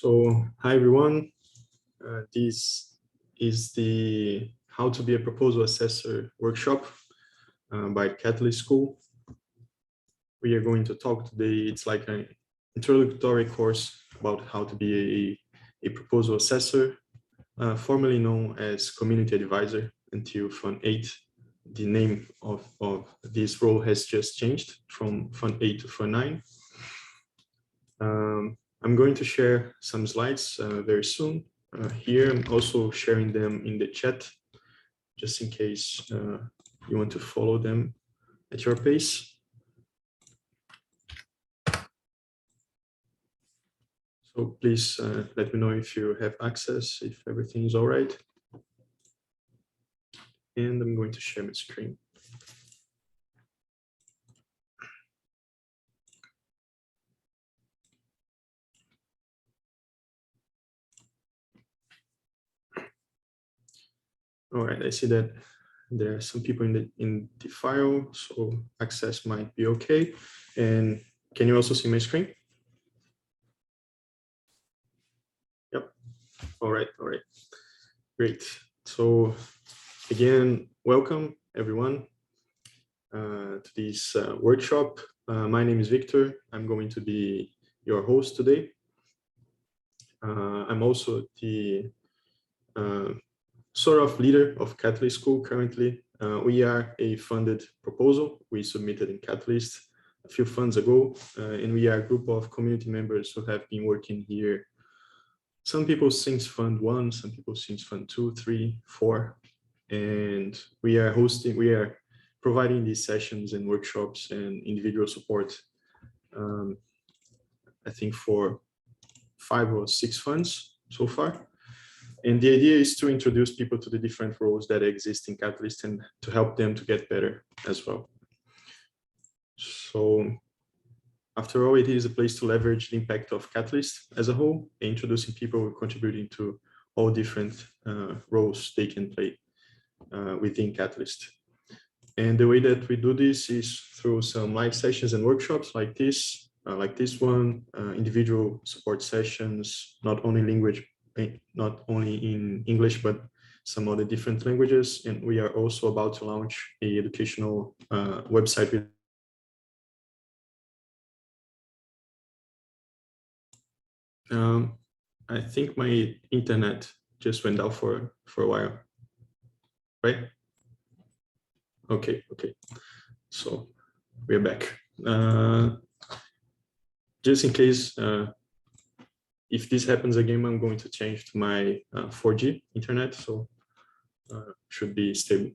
So, hi everyone. This is the How to be a Proposal Assessor workshop by Catalyst School. We are going to talk today, it's like an introductory course about how to be a proposal assessor, formerly known as community advisor until Fund 8. The name of this role has just changed from Fund 8 to Fund 9. I'm going to share some slides very soon. Here, I'm also sharing them in the chat, just in case you want to follow them at your pace. So please let me know if you have access, if everything is all right. And I'm going to share my screen. All right, I see that there are some people in the file, so access might be okay. And can you also see my screen? Yep. All right, great. So again, welcome everyone to this workshop. My name is Victor. I'm going to be your host today. I'm also the sort of leader of Catalyst School currently. We are a funded proposal we submitted in Catalyst a few funds ago, and we are a group of community members who have been working here. Some people since Fund 1, some people since Fund 2, 3, 4, and we are providing these sessions and workshops and individual support, I think for 5 or 6 funds so far. And the idea is to introduce people to the different roles that exist in Catalyst and to help them to get better as well. So after all, it is a place to leverage the impact of Catalyst as a whole, introducing people contributing to all different roles they can play within Catalyst. And the way that we do this is through some live sessions and workshops like this one, individual support sessions, not only in English, but some other different languages. And we are also about to launch an educational website with I think my internet just went out for a while, right? Okay. So we're back. Just in case, if this happens again, I'm going to change to my 4G internet, so should be stable.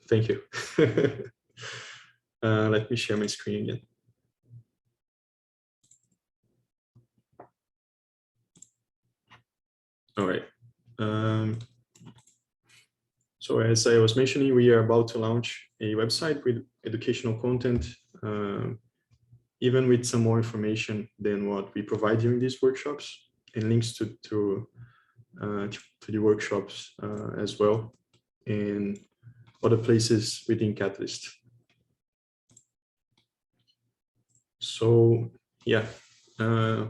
Thank you. Let me share my screen again. All right. So as I was mentioning, we are about to launch a website with educational content, even with some more information than what we provide during these workshops, and links to the workshops as well, and other places within Catalyst. So yeah,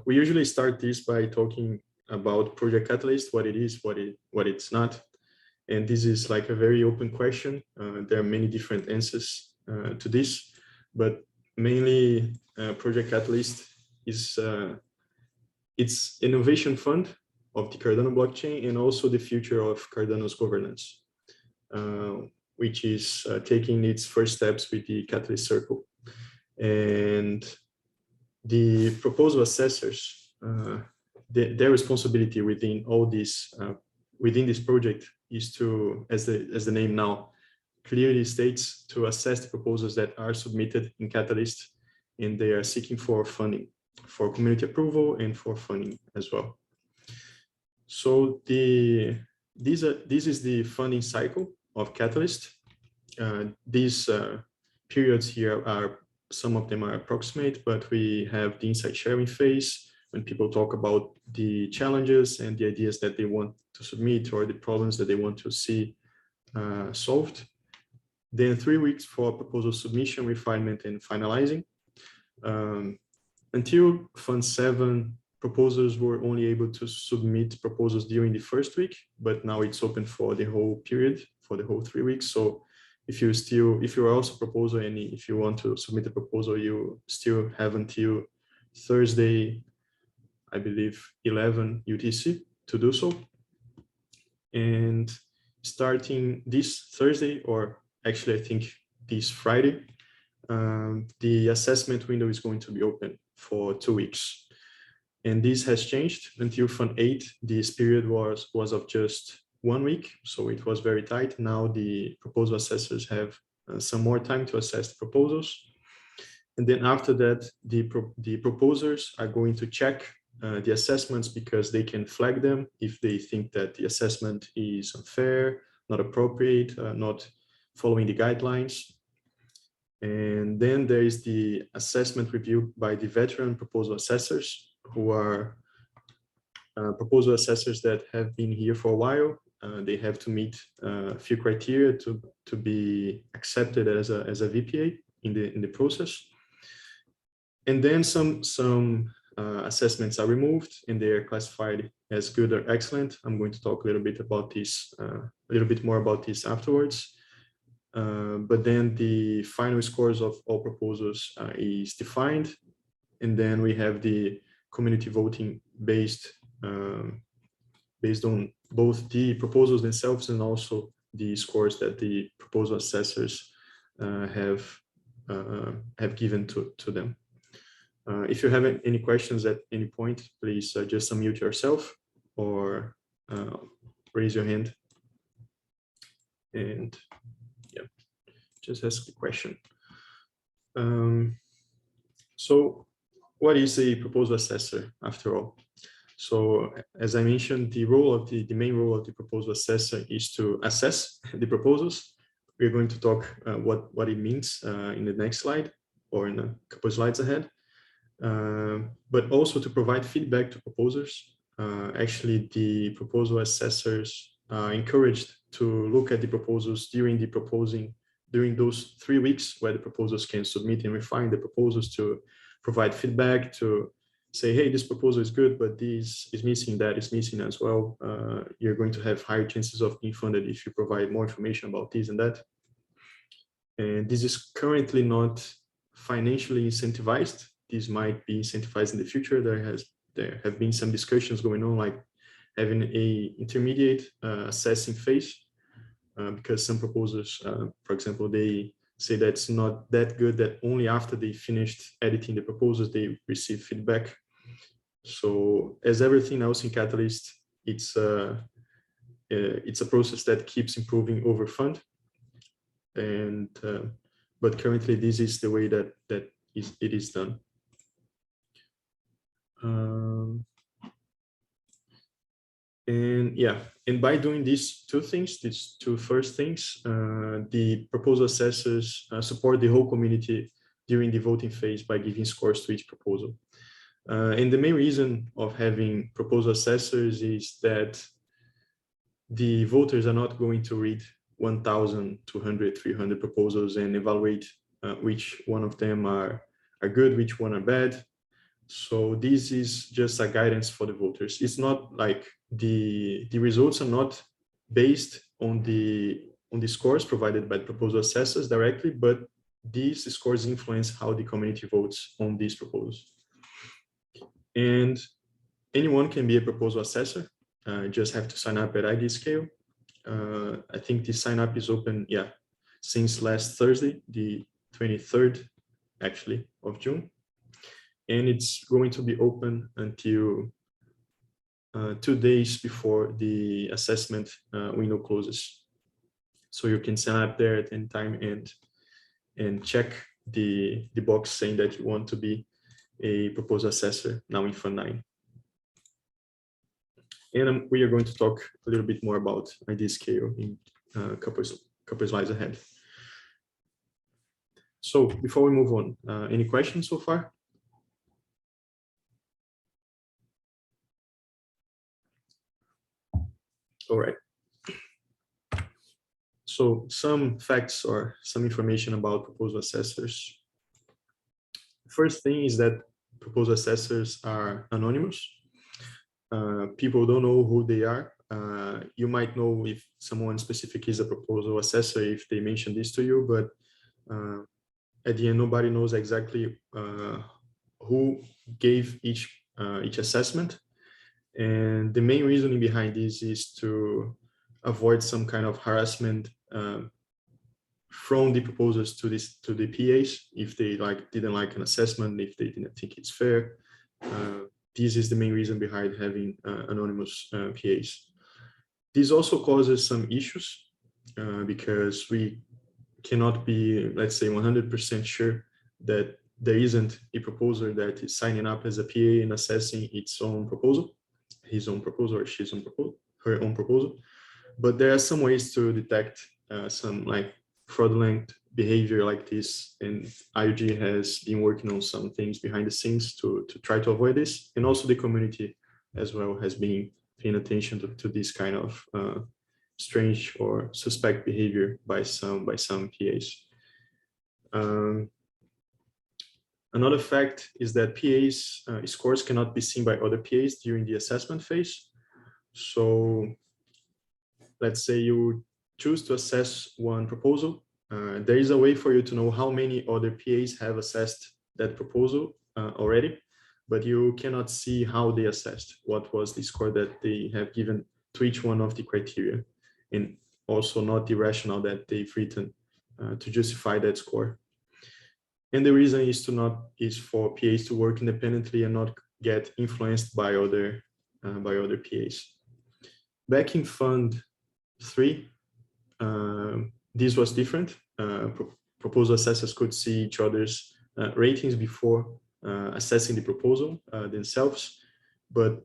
we usually start this by talking about Project Catalyst, what it is, what it's not. And this is like a very open question. There are many different answers to this, but mainly Project Catalyst is it's innovation fund of the Cardano blockchain and also the future of Cardano's governance, which is taking its first steps with the Catalyst Circle. And the proposal assessors, their responsibility within all this, within this project is to, as the name now clearly states, to assess the proposals that are submitted in Catalyst, and they are seeking for funding, for community approval and for funding as well. So this is the funding cycle of Catalyst. These periods here are, some of them are approximate, but we have the insight sharing phase when people talk about the challenges and the ideas that they want to submit or the problems that they want to see solved. Then 3 weeks for proposal submission, refinement, and finalizing. Until Fund 7, proposers were only able to submit proposals during the first week, but now it's open for the whole period, for the whole 3 weeks. So if you're also a proposer and if you want to submit a proposal, you still have until Thursday, I believe 11 UTC to do so. And starting this Thursday, or actually I think this Friday, the assessment window is going to be open for 2 weeks. And this has changed. Until Fund 8, this period was of just 1 week, so it was very tight. Now the proposal assessors have some more time to assess the proposals. And then after that, the proposers are going to check the assessments, because they can flag them if they think that the assessment is unfair, not appropriate, not following the guidelines. And then there is the assessment review by the veteran proposal assessors, who are proposal assessors that have been here for a while. They have to meet a few criteria to be accepted as a VPA in the process. And then some assessments are removed and they are classified as good or excellent. I'm going to talk a little bit about this, a little bit more about this afterwards. But then the final scores of all proposals is defined. And then we have the community voting based on both the proposals themselves and also the scores that the proposal assessors have given to them. If you have any questions at any point, please just unmute yourself or raise your hand. And yeah, just ask the question. So what is a proposal assessor after all? So as I mentioned, the main role of the proposal assessor is to assess the proposals. We're going to talk what it means in the next slide or in a couple of slides ahead. But also to provide feedback to proposers. Actually, the proposal assessors are encouraged to look at the proposals during those 3 weeks where the proposals can submit and refine the proposals, to provide feedback, to say, hey, this proposal is good, but this is missing, that is missing as well. You're going to have higher chances of being funded if you provide more information about this and that. And this is currently not financially incentivized. This might be incentivized in the future. There have been some discussions going on, like having a intermediate assessing phase, because some proposers, for example, they say that it's not that good, that only after they finished editing the proposals they receive feedback. So as everything else in Catalyst, it's a process that keeps improving over fund. And but currently this is the way that it is done. And yeah, and by doing these two first things, the proposal assessors support the whole community during the voting phase by giving scores to each proposal. And the main reason of having proposal assessors is that the voters are not going to read 1,200, 300 proposals and evaluate which one of them are good, which one are bad. So this is just a guidance for the voters. It's not like the results are not based on the scores provided by the proposal assessors directly, but these scores influence how the community votes on these proposals. And anyone can be a proposal assessor. You just have to sign up at IdeaScale. I think the sign up is open, since last Thursday, the 23rd, actually, of June. And it's going to be open until 2 days before the assessment window closes. So you can sign up there at any time and check the box saying that you want to be a proposal assessor now in Fund 9. And we are going to talk a little bit more about IdeaScale in a couple slides ahead. So before we move on, any questions so far? All right. So some facts or some information about proposal assessors. First thing is that proposal assessors are anonymous. People don't know who they are. You might know if someone specific is a proposal assessor if they mention this to you, but at the end, nobody knows exactly who gave each assessment. And the main reasoning behind this is to avoid some kind of harassment from the proposers to the PAs if they didn't like an assessment, if they didn't think it's fair. This is the main reason behind having anonymous PAs. This also causes some issues because we cannot be, let's say, 100% sure that there isn't a proposer that is signing up as a PA and assessing its own proposal, his own proposal or she's own proposal, her own proposal. But there are some ways to detect some fraudulent behavior like this, and IUG has been working on some things behind the scenes to try to avoid this, and also the community as well has been paying attention to this kind of strange or suspect behavior by some PAs. Another fact is that PAs scores cannot be seen by other PAs during the assessment phase. So let's say you choose to assess one proposal. There is a way for you to know how many other PAs have assessed that proposal already, but you cannot see how they assessed, what was the score that they have given to each one of the criteria, and also not the rationale that they've written to justify that score. And the reason is for PAs to work independently and not get influenced by other PAs. Back in Fund 3, this was different. Proposal assessors could see each other's ratings before assessing the proposal themselves, but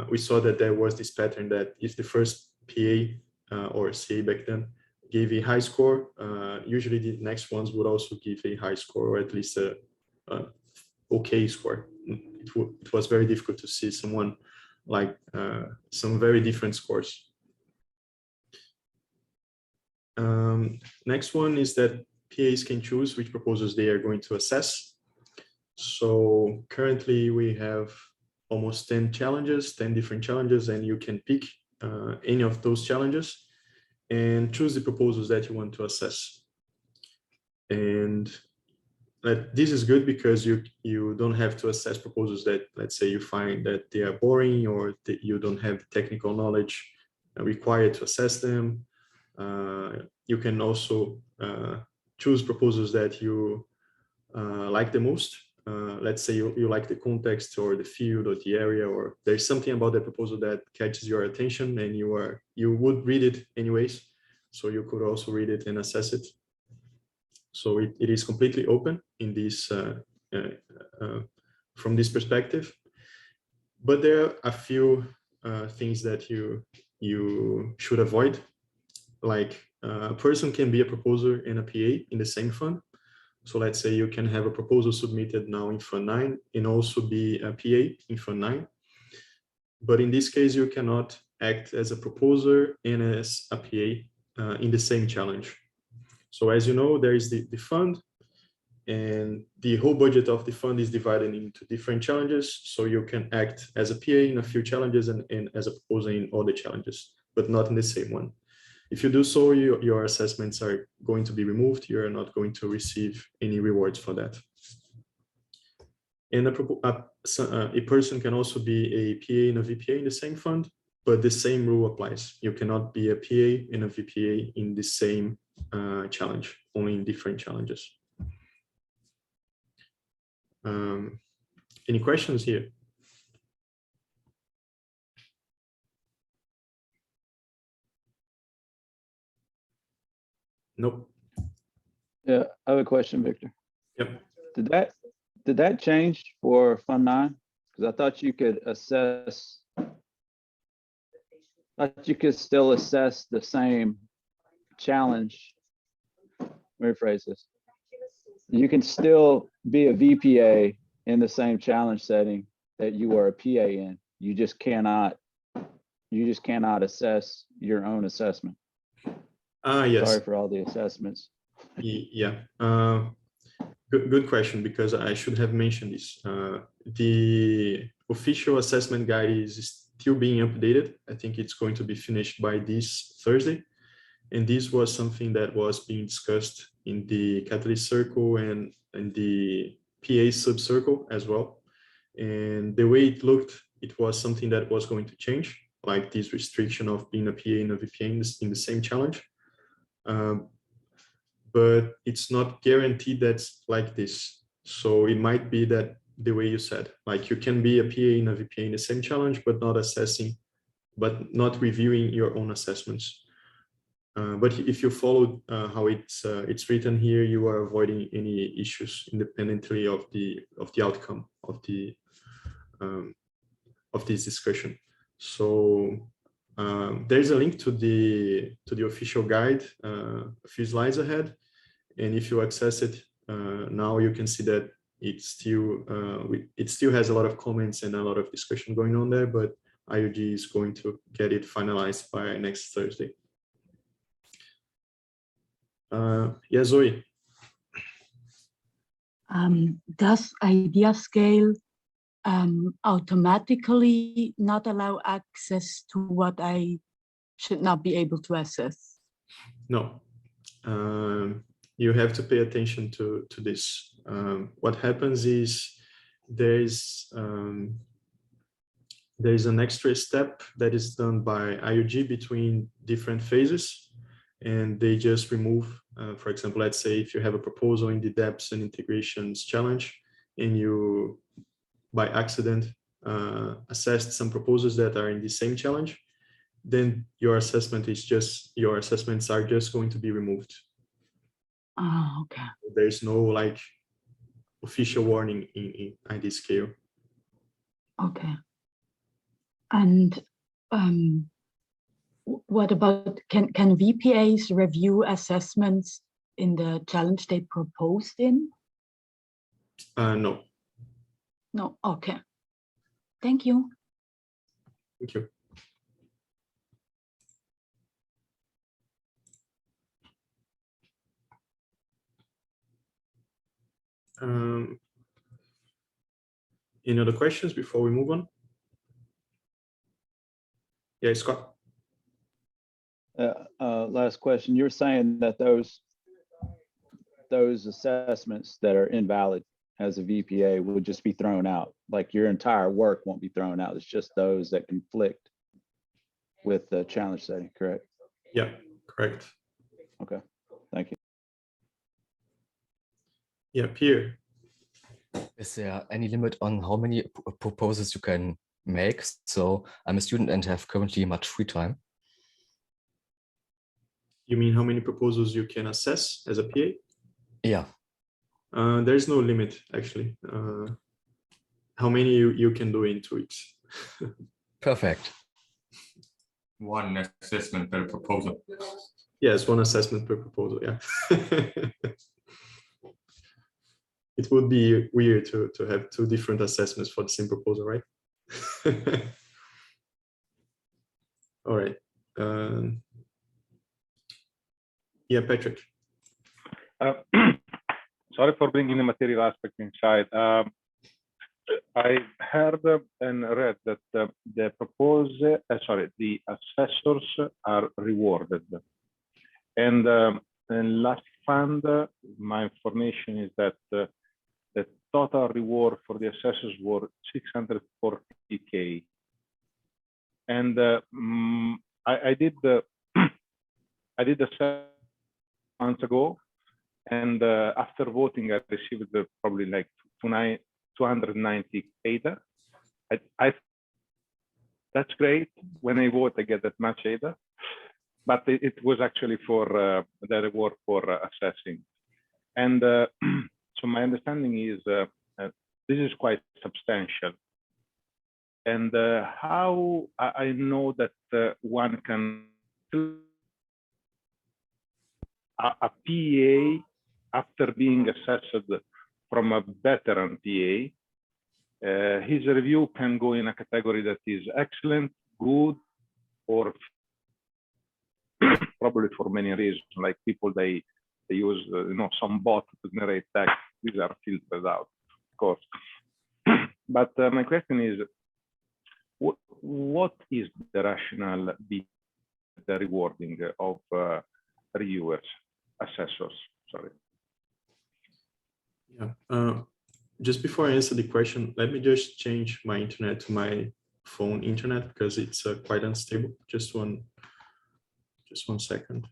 we saw that there was this pattern that if the first PA or CA back then gave a high score, usually the next ones would also give a high score, or at least a okay score. It was very difficult to see someone some very different scores. Next one is that PAs can choose which proposals they are going to assess. So currently we have almost 10 challenges, 10 different challenges, and you can pick any of those challenges and choose the proposals that you want to assess. And this is good because you don't have to assess proposals that, let's say, you find that they are boring or that you don't have the technical knowledge required to assess them. You can also choose proposals that you like the most. Let's say you like the context or the field or the area, or there's something about the proposal that catches your attention and you would read it anyways. So you could also read it and assess it. So it is completely open in this from this perspective. But there are a few things that you should avoid. Like a person can be a proposer and a PA in the same fund. So let's say you can have a proposal submitted now in Fund 9 and also be a PA in Fund 9. But in this case, you cannot act as a proposer and as a PA in the same challenge. So as you know, there is the fund, and the whole budget of the fund is divided into different challenges. So you can act as a PA in a few challenges and as a proposer in other challenges, but not in the same one. If you do so, your assessments are going to be removed. You're not going to receive any rewards for that. And a person can also be a PA and a VPA in the same fund, but the same rule applies. You cannot be a PA and a VPA in the same challenge, only in different challenges. Any questions here? Nope. Yeah, I have a question, Victor. Yep. Did that change for Fund 9? Because I thought you could assess, you could still assess the same challenge. Let me rephrase this. You can still be a VPA in the same challenge setting that you are a PA in. You just cannot assess your own assessment. Yes. Sorry for all the assessments. Yeah. Good question, because I should have mentioned this. The official assessment guide is still being updated. I think it's going to be finished by this Thursday. And this was something that was being discussed in the Catalyst Circle and in the PA sub-circle as well. And the way it looked, it was something that was going to change, like this restriction of being a PA and a VPA in the same challenge. But it's not guaranteed that's like this. So it might be that the way you said, like you can be a PA and a VPA in the same challenge, but not assessing, but not reviewing your own assessments. But if you follow how it's written here, you are avoiding any issues independently of the outcome of this discussion. So there's a link to the official guide a few slides ahead, and if you access it now, you can see that it still has a lot of comments and a lot of discussion going on there. But IUG is going to get it finalized by next Thursday. Yeah, Zoe. Does IdeaScale automatically not allow access to what I should not be able to assess? No, you have to pay attention to this. What happens is there's an extra step that is done by IUG between different phases, and they just remove, for example, let's say if you have a proposal in the depths and integrations challenge, and you by accident assessed some proposals that are in the same challenge, then your assessments are just going to be removed. Oh, okay. There's no like official warning in IdeaScale. Okay. And what about, can VPAs review assessments in the challenge they proposed in? No. No, okay. Thank you. Thank you. Any other questions before we move on? Yeah, Scott. Last question. You're saying that those assessments that are invalid as a VPA would just be thrown out. Like your entire work won't be thrown out. It's just those that conflict with the challenge setting, correct? Yeah, correct. Okay, thank you. Yeah, Pierre. Is there any limit on how many proposals you can make? So I'm a student and have currently much free time. You mean how many proposals you can assess as a PA? Yeah. There's no limit, actually. How many you can do in 2 weeks? Perfect. One assessment per proposal. Yes, one assessment per proposal, yeah. It would be weird to have 2 different assessments for the same proposal, right? All right. Yeah, Patrick. Sorry for bringing the material aspect inside. I heard and read that the assessors are rewarded. And in last fund, my information is that the total reward for the assessors were 640K. And I did the months ago, and after voting, I received probably like 290 ADA. That's great. When I vote, I get that much ADA, but it was actually for the reward for assessing. And so my understanding is this is quite substantial. And how I know that one can a PA after being assessed from a veteran PA, his review can go in a category that is excellent, good, or probably for many reasons, like people they they use some bot to generate text. These are filtered out, of course. But my question is, what is the rationale behind the rewarding of reviewers, assessors? Sorry. Yeah. Just before I answer the question, let me just change my internet to my phone internet because it's quite unstable. Just one second.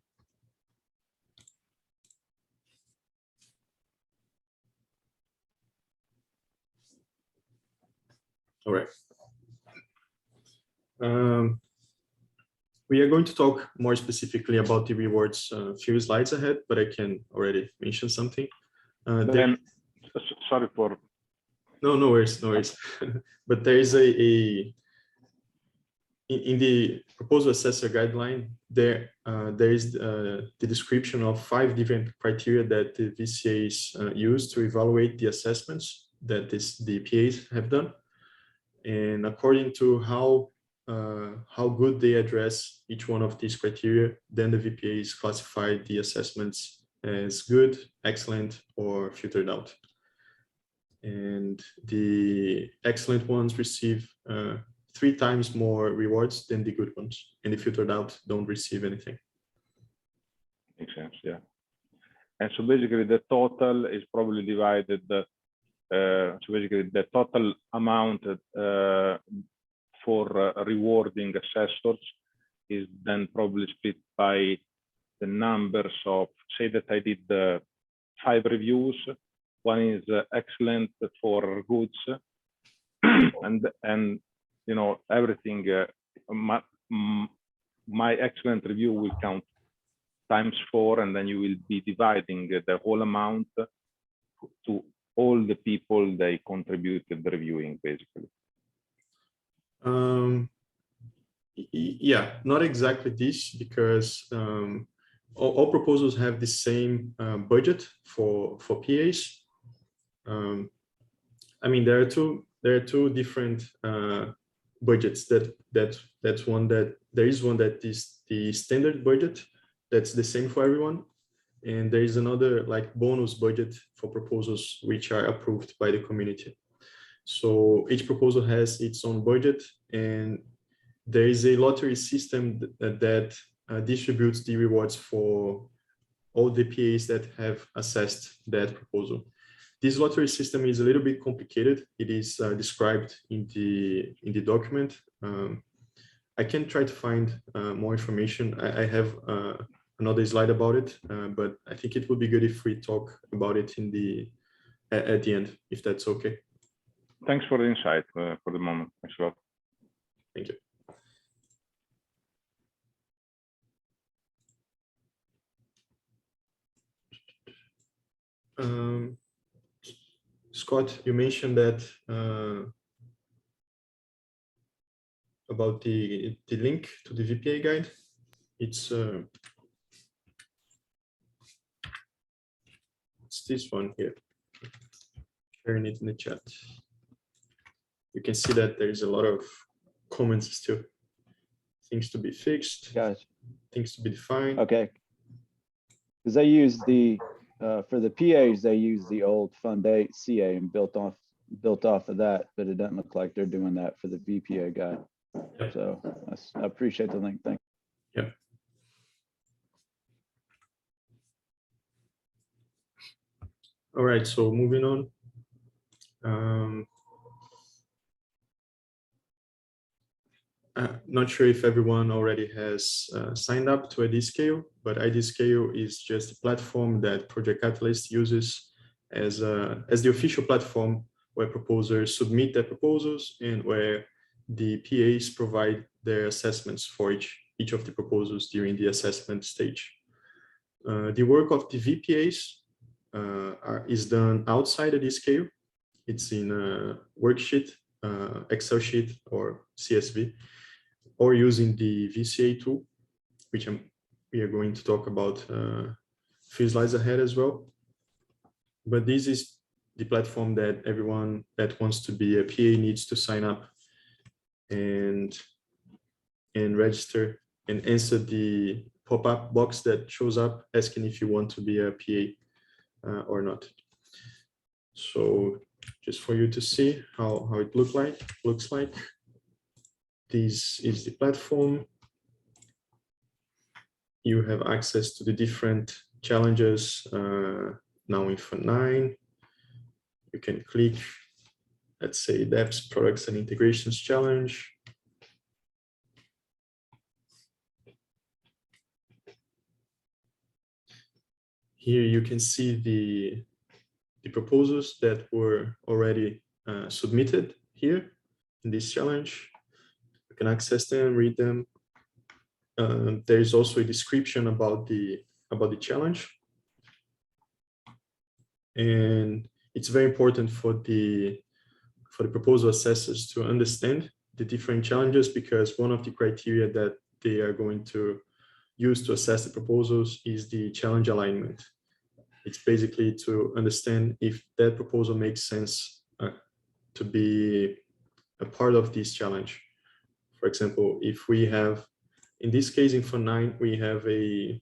All right. We are going to talk more specifically about the rewards a few slides ahead, but I can already mention something. Then, sorry for. No worries, no worries. But there is in the Proposal Assessor guideline, there is the description of 5 different criteria that the VCAs use to evaluate the assessments that the PAs have done. And according to how good they address each one of these criteria, then the VPAs classify the assessments as good, excellent, or filtered out. And the excellent ones receive 3 times more rewards than the good ones, and the filtered out don't receive anything. Makes sense, yeah. And so basically the total is probably divided, so basically the total amount for rewarding assessors is then probably split by the numbers of, say that I did 5 reviews. One is excellent for goods, and everything. My excellent review will count times 4, and then you will be dividing the whole amount to all the people they contributed reviewing, basically. Yeah, not exactly this, because all proposals have the same budget for PAs. I mean, there are two different budgets. That's one that there is one that is the standard budget, that's the same for everyone, and there is another like bonus budget for proposals which are approved by the community. So each proposal has its own budget, and there is a lottery system that distributes the rewards for all the PAs that have assessed that proposal. This lottery system is a little bit complicated. It is described in the document. I can try to find more information. I have another slide about it, but I think it would be good if we talk about it at the end, if that's okay. Thanks for the insight for the moment. Thanks a lot. Thank you. Scott, you mentioned that about the link to the VPA guide. It's this one here. Sharing it in the chat. You can see that there is a lot of comments still. Things to be fixed. Guys. Things to be defined. Okay. Because they use the for the PAs, they use the old Fund 8 CA and built off of that, but it doesn't look like they're doing that for the VPA guide. Yep. So I appreciate the link. Thank you. Yeah. All right, so moving on. Not sure if everyone already has signed up to IdeaScale, but IdeaScale is just a platform that Project Catalyst uses as the official platform where proposers submit their proposals and where the PAs provide their assessments for each of the proposals during the assessment stage. The work of the VPAs is done outside IdeaScale. It's in a worksheet, Excel sheet, or CSV, or using the VCA tool, which we are going to talk about a few slides ahead as well. But this is the platform that everyone that wants to be a PA needs to sign up and register and answer the pop-up box that shows up asking if you want to be a PA or not. So just for you to see how it looks like, this is the platform. You have access to the different challenges now in Fund 9. You can click, let's say, Depths, Products and Integrations Challenge. Here you can see the proposals that were already submitted here in this challenge. You can access them, read them. There is also a description about the challenge, and it's very important for the proposal assessors to understand the different challenges, because one of the criteria that they are going to use to assess the proposals is the challenge alignment. It's basically to understand if that proposal makes sense to be a part of this challenge. For example, if we have, in this case in Fund 9, we have a,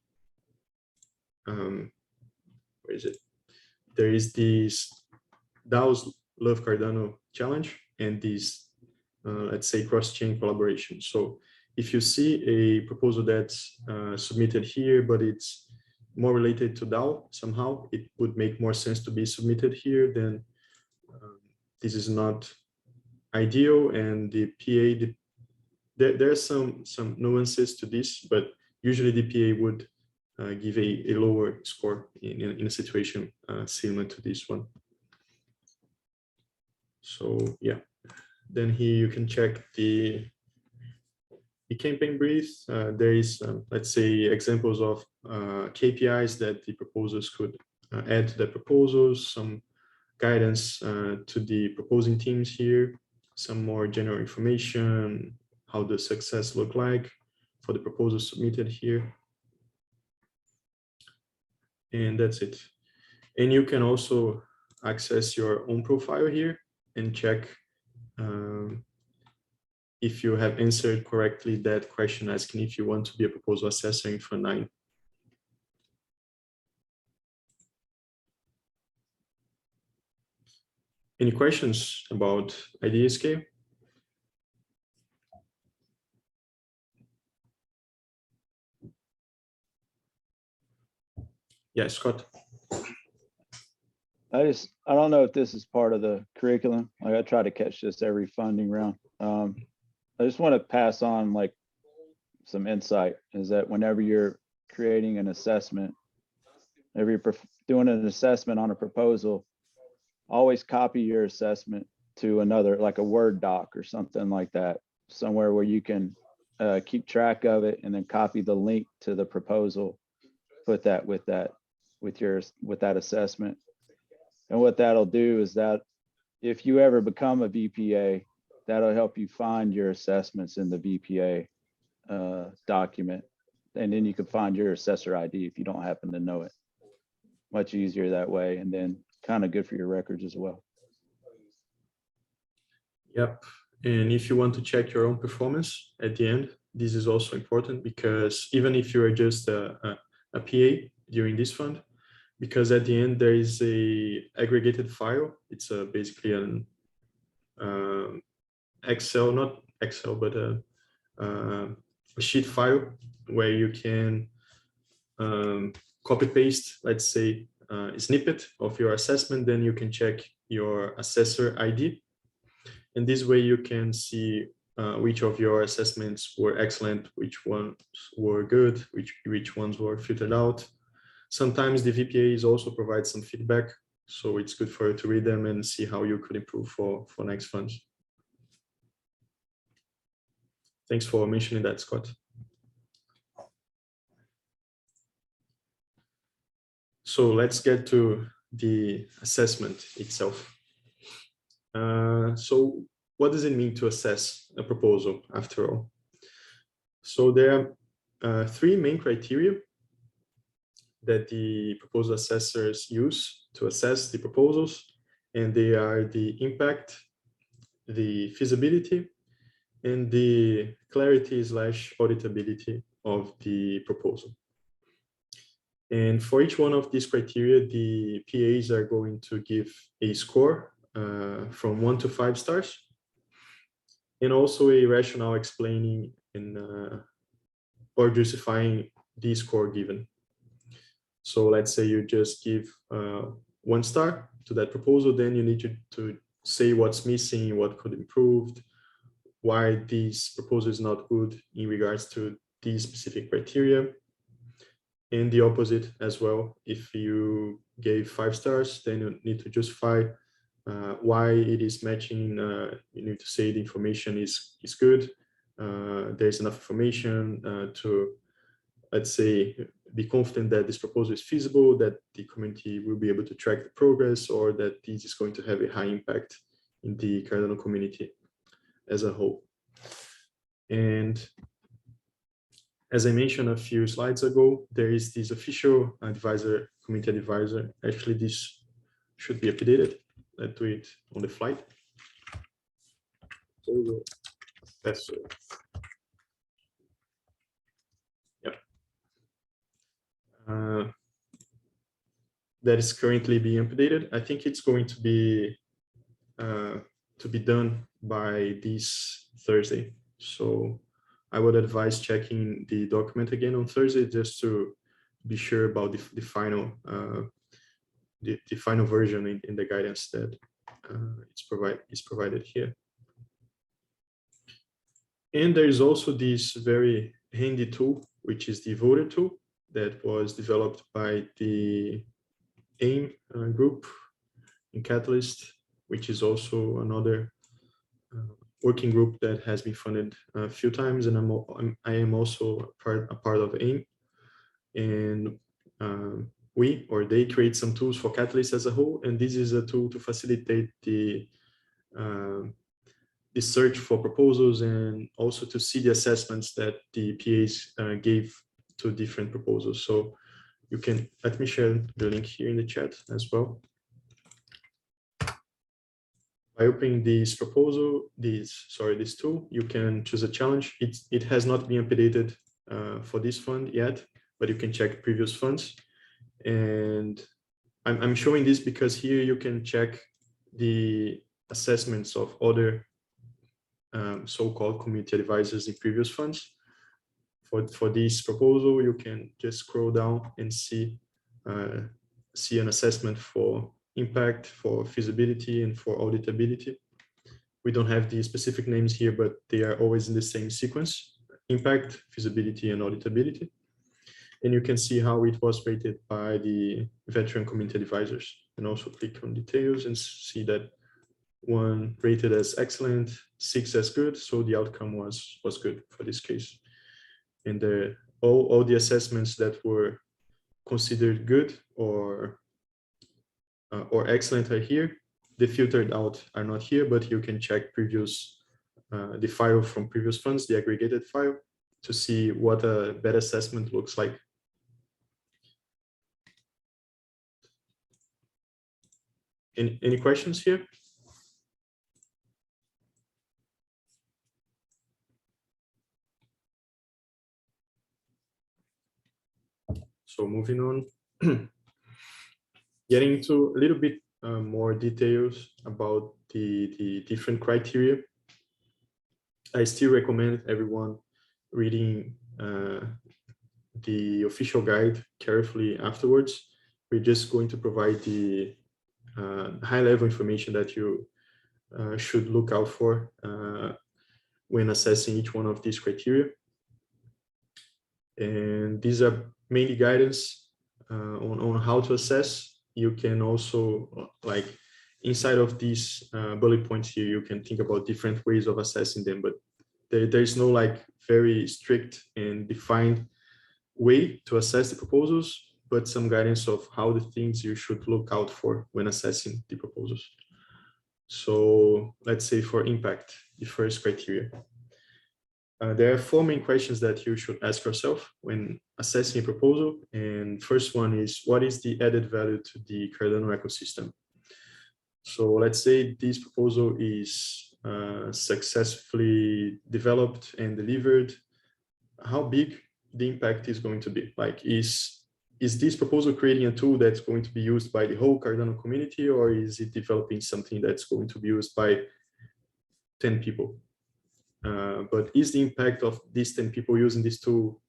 where is it? There is this DAO's Love Cardano challenge and this, let's say, cross-chain collaboration. So if you see a proposal that's submitted here, but it's more related to DAO somehow, it would make more sense to be submitted here. Then this is not ideal, and the PA, there are some nuances to this, but usually the PA would give a lower score in a situation similar to this one. So yeah, then here you can check the campaign brief. There is, let's say, examples of KPIs that the proposals could add to the proposals, some guidance to the proposing teams here, some more general information, how the success look like for the proposals submitted here. And that's it. And you can also access your own profile here and check if you have answered correctly that question asking if you want to be a proposal assessor in Fund 9. Any questions about IdeaScale? Yeah, Scott. I don't know if this is part of the curriculum. Like, I try to catch this every funding round. I just want to pass on like some insight, is that whenever you're creating an assessment, whenever you're doing an assessment on a proposal, always copy your assessment to another, like a Word doc or something like that, somewhere where you can keep track of it, and then copy the link to the proposal, put that with that assessment. And what that'll do is that if you ever become a VPA, that'll help you find your assessments in the VPA document. And then you can find your assessor ID if you don't happen to know it. Much easier that way, and then kind of good for your records as well. Yep. And if you want to check your own performance at the end, this is also important, because even if you are just a PA during this fund, because at the end there is a aggregated file. It's basically an Excel, not Excel, but a sheet file where you can copy paste, let's say, a snippet of your assessment. Then you can check your assessor ID, and this way you can see which of your assessments were excellent, which ones were good, which ones were filtered out. Sometimes the VPAs also provide some feedback, so it's good for you to read them and see how you could improve for next funds. Thanks for mentioning that, Scott. So let's get to the assessment itself. So what does it mean to assess a proposal after all? So there are three main criteria that the proposal assessors use to assess the proposals, and they are the impact, the feasibility, and the clarity / auditability of the proposal. And for each one of these criteria, the PAs are going to give a score from 1 to 5 stars, and also a rationale explaining or justifying the score given. So let's say you just give 1 star to that proposal, then you need to say what's missing, what could improve, why this proposal is not good in regards to these specific criteria. And the opposite as well. If you gave 5 stars, then you need to justify why it is matching. You need to say the information is good. There's enough information to, let's say, be confident that this proposal is feasible, that the community will be able to track the progress, or that this is going to have a high impact in the Cardano community as a whole. And as I mentioned a few slides ago, there is this official advisor, community advisor. Actually, this should be updated. Let's do it on the fly. Assessor. Yep. That is currently being updated. I think it's going to be done by this Thursday. So I would advise checking the document again on Thursday just to be sure about the final final version in the guidance that is provided here. And there is also this very handy tool, which is the voter tool that was developed by the AIM group in Catalyst, which is also another working group that has been funded a few times, and I am also a part of AIM. And they create some tools for Catalyst as a whole, and this is a tool to facilitate the search for proposals, and also to see the assessments that the PAs gave to different proposals. So you can, let me share the link here in the chat as well. By opening this proposal, this tool, you can choose a challenge. It has not been updated for this fund yet, but you can check previous funds. And I'm showing this because here you can check the assessments of other so-called community advisors in previous funds. For this proposal, you can just scroll down and see an assessment for impact, for feasibility, and for auditability. We don't have the specific names here, but they are always in the same sequence: impact, feasibility, and auditability. And you can see how it was rated by the veteran community advisors, and also click on details and see that 1 rated as excellent, 6 as good. So the outcome was good for this case. And all the assessments that were considered good or excellent are here. The filtered out are not here, but you can check previous the file from previous funds, the aggregated file, to see what a bad assessment looks like. Any questions here? So moving on, getting into a little bit more details about the different criteria. I still recommend everyone reading the official guide carefully afterwards. We're just going to provide the high-level information that you should look out for when assessing each one of these criteria. And these are mainly guidance on how to assess. You can also, like, inside of these bullet points here, you can think about different ways of assessing them, but there's no like very strict and defined way to assess the proposals, but some guidance of how the things you should look out for when assessing the proposals. So let's say for impact, the first criteria. There are 4 main questions that you should ask yourself when assessing a proposal. And first one is, what is the added value to the Cardano ecosystem? So let's say this proposal is successfully developed and delivered. How big the impact is going to be. Like, is this proposal creating a tool that's going to be used by the whole Cardano community, or is it developing something that's going to be used by 10 people? But is the impact of these 10 people using this tool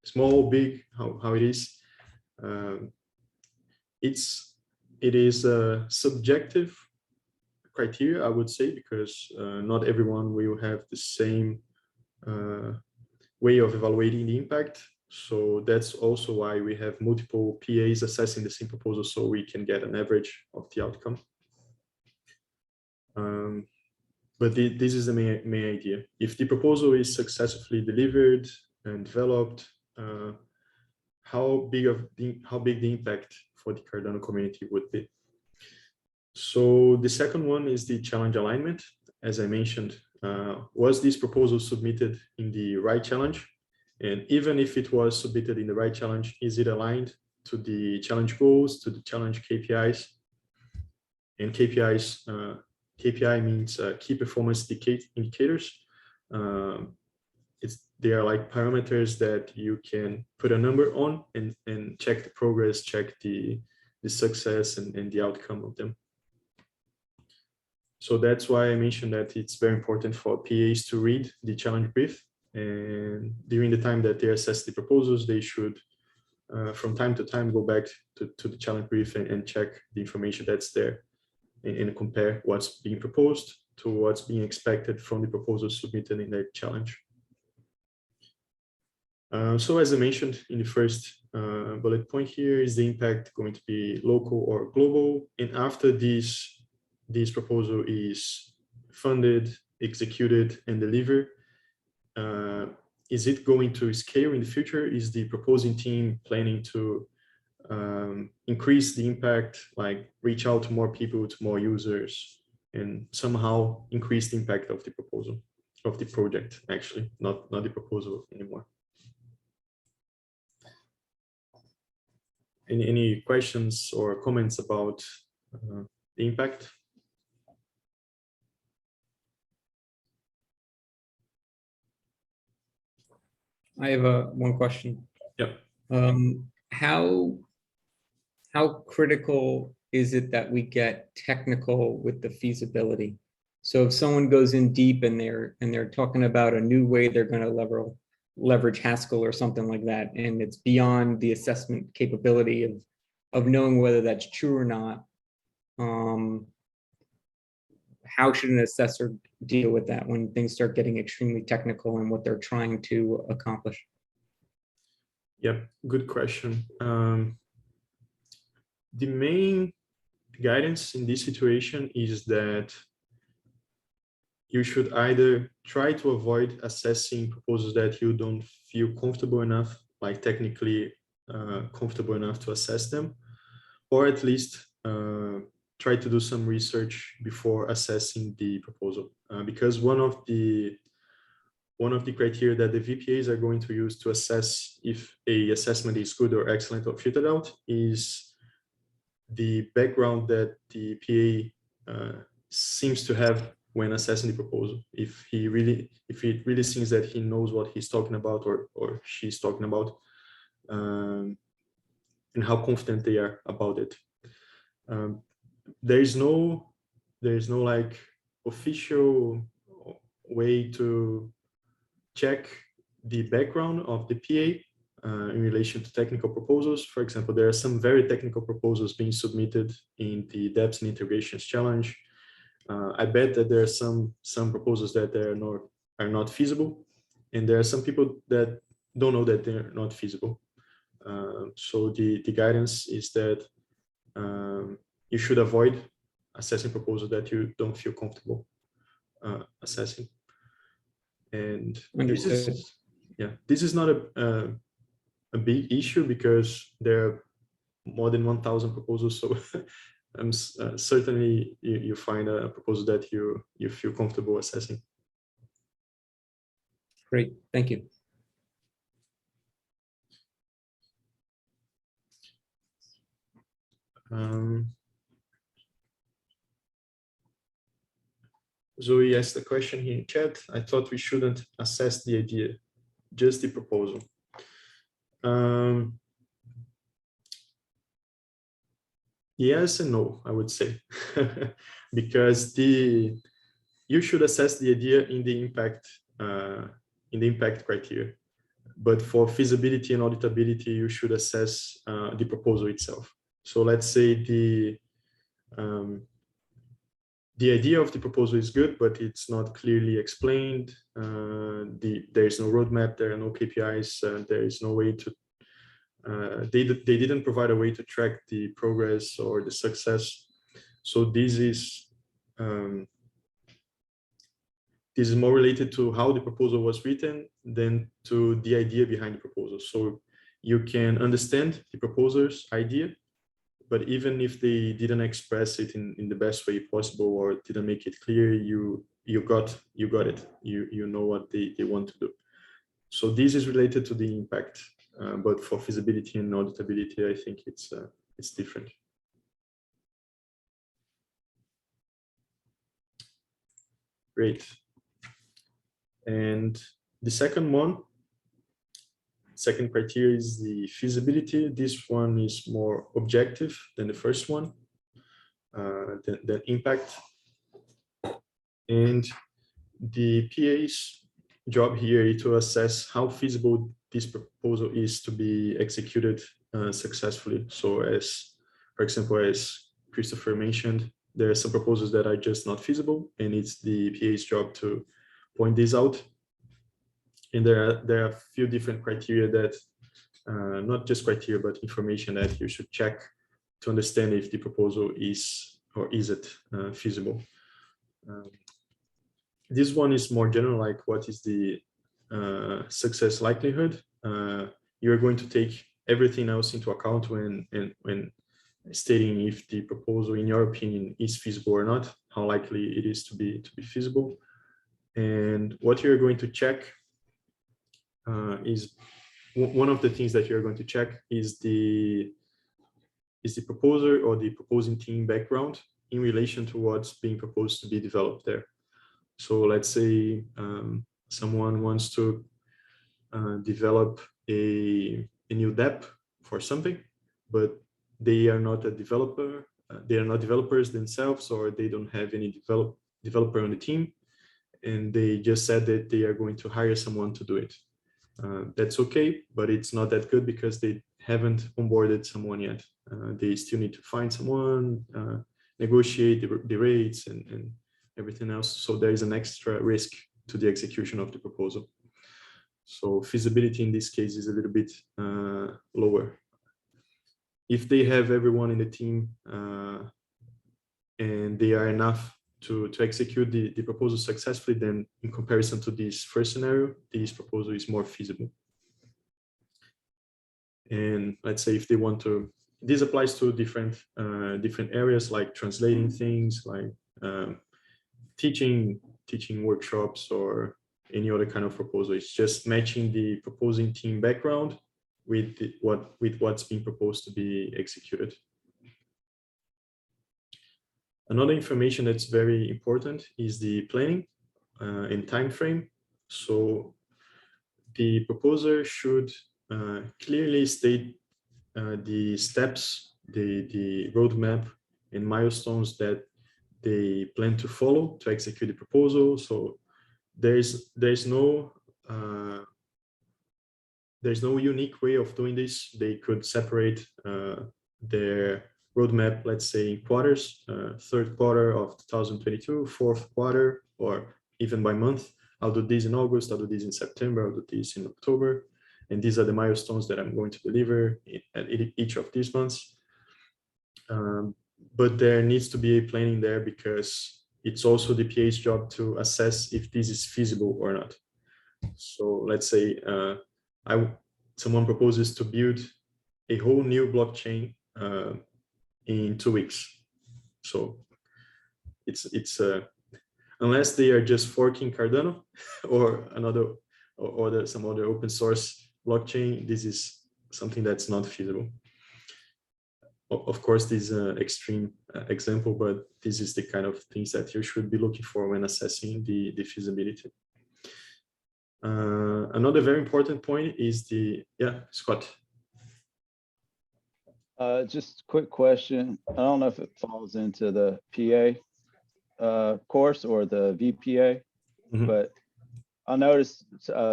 small, big, how it is? It is a subjective criteria, I would say, because not everyone will have the same way of evaluating the impact. So that's also why we have multiple PAs assessing the same proposal, so we can get an average of the outcome. But this is the main idea. If the proposal is successfully delivered and developed, how big the impact for the Cardano community would be. So the second one is the challenge alignment. As I mentioned, was this proposal submitted in the right challenge? And even if it was submitted in the right challenge, is it aligned to the challenge goals, to the challenge KPIs? And KPIs, KPI means key performance indicators. They are like parameters that you can put a number on and check the progress, check the success and the outcome of them. So that's why I mentioned that it's very important for PAs to read the challenge brief. And during the time that they assess the proposals, they should, from time to time, go back to the challenge brief and check the information that's there and compare what's being proposed to what's being expected from the proposals submitted in their challenge. So as I mentioned in the first bullet point here, is the impact going to be local or global? And after this proposal is funded, executed, and delivered, is it going to scale in the future? Is the proposing team planning to increase the impact, like reach out to more people, to more users, and somehow increase the impact of the proposal, of the project, actually, not the proposal anymore? Any questions or comments about the impact? I have one question. Yep. How critical is it that we get technical with the feasibility? So if someone goes in deep and they're talking about a new way they're going to leverage Haskell or something like that, and it's beyond the assessment capability of knowing whether that's true or not, how should an assessor deal with that when things start getting extremely technical and what they're trying to accomplish? Yep, good question. The main guidance in this situation is that you should either try to avoid assessing proposals that you don't feel comfortable enough, like technically comfortable enough to assess them, or at least try to do some research before assessing the proposal. Because one of the criteria that the VPAs are going to use to assess if a assessment is good or excellent or filtered out is the background that the PA seems to have when assessing the proposal. If it really seems that he knows what he's talking about or she's talking about, and how confident they are about it. There's no like official way to check the background of the PA in relation to technical proposals. For example, there are some very technical proposals being submitted in the Depths and Integrations Challenge. I bet that there are some proposals that are not feasible, and there are some people that don't know that they're not feasible. So the guidance is that you should avoid assessing proposals that you don't feel comfortable assessing. And this is not a big issue because there are more than 1,000 proposals. So certainly you find a proposal that you feel comfortable assessing. Great, thank you. Zoe asked a question here in chat. I thought we shouldn't assess the idea, just the proposal. Yes and no, I would say, because you should assess the idea in the impact criteria. But for feasibility and auditability, you should assess the proposal itself. So let's say the idea of the proposal is good, but it's not clearly explained. There is no roadmap, there are no KPIs, there is no way to, they didn't provide a way to track the progress or the success. So this is more related to how the proposal was written than to the idea behind the proposal. So you can understand the proposer's idea, but even if they didn't express it in the best way possible or didn't make it clear, you got it. You know what they want to do. So this is related to the impact, but for feasibility and auditability, I think it's different. Great. And the second criteria is the feasibility. This one is more objective than the first one, the impact. And the PA's job here is to assess how feasible this proposal is to be executed successfully. So for example, as Christopher mentioned, there are some proposals that are just not feasible, and it's the PA's job to point this out. And there are a few different criteria that, not just criteria, but information that you should check to understand if the proposal is or isn't feasible. This one is more general, like what is the success likelihood? You're going to take everything else into account when stating if the proposal, in your opinion, is feasible or not, how likely it is to be feasible. And what you're going to check is one of the things that you're going to check is the proposer or the proposing team background in relation to what's being proposed to be developed there. So let's say someone wants to develop a new DApp for something, but they are not a developer. They are not developers themselves, or they don't have any developer on the team, and they just said that they are going to hire someone to do it. That's okay, but it's not that good because they haven't onboarded someone yet. They still need to find someone, negotiate the rates and everything else. So there is an extra risk to the execution of the proposal. So feasibility in this case is a little bit lower. If they have everyone in the team and they are enough to execute the proposal successfully, then in comparison to this first scenario, this proposal is more feasible. And let's say if they want to, this applies to different areas like translating things, like teaching workshops or any other kind of proposal. It's just matching the proposing team background with what's being proposed to be executed. Another information that's very important is the planning and time frame. So the proposer should clearly state the steps, the roadmap and milestones that they plan to follow to execute the proposal. So there's no unique way of doing this. They could separate their roadmap, let's say in quarters, third quarter of 2022, fourth quarter, or even by month. I'll do this in August, I'll do this in September, I'll do this in October. And these are the milestones that I'm going to deliver at each of these months. But there needs to be a planning there because it's also the PA's job to assess if this is feasible or not. So let's say someone proposes to build a whole new blockchain in 2 weeks. So it's unless they are just forking Cardano or some other open source blockchain, this is something that's not feasible. Of course, this is an extreme example, but this is the kind of things that you should be looking for when assessing the feasibility. Another very important point is Scott. Just a quick question. I don't know if it falls into the PA course or the VPA, but I noticed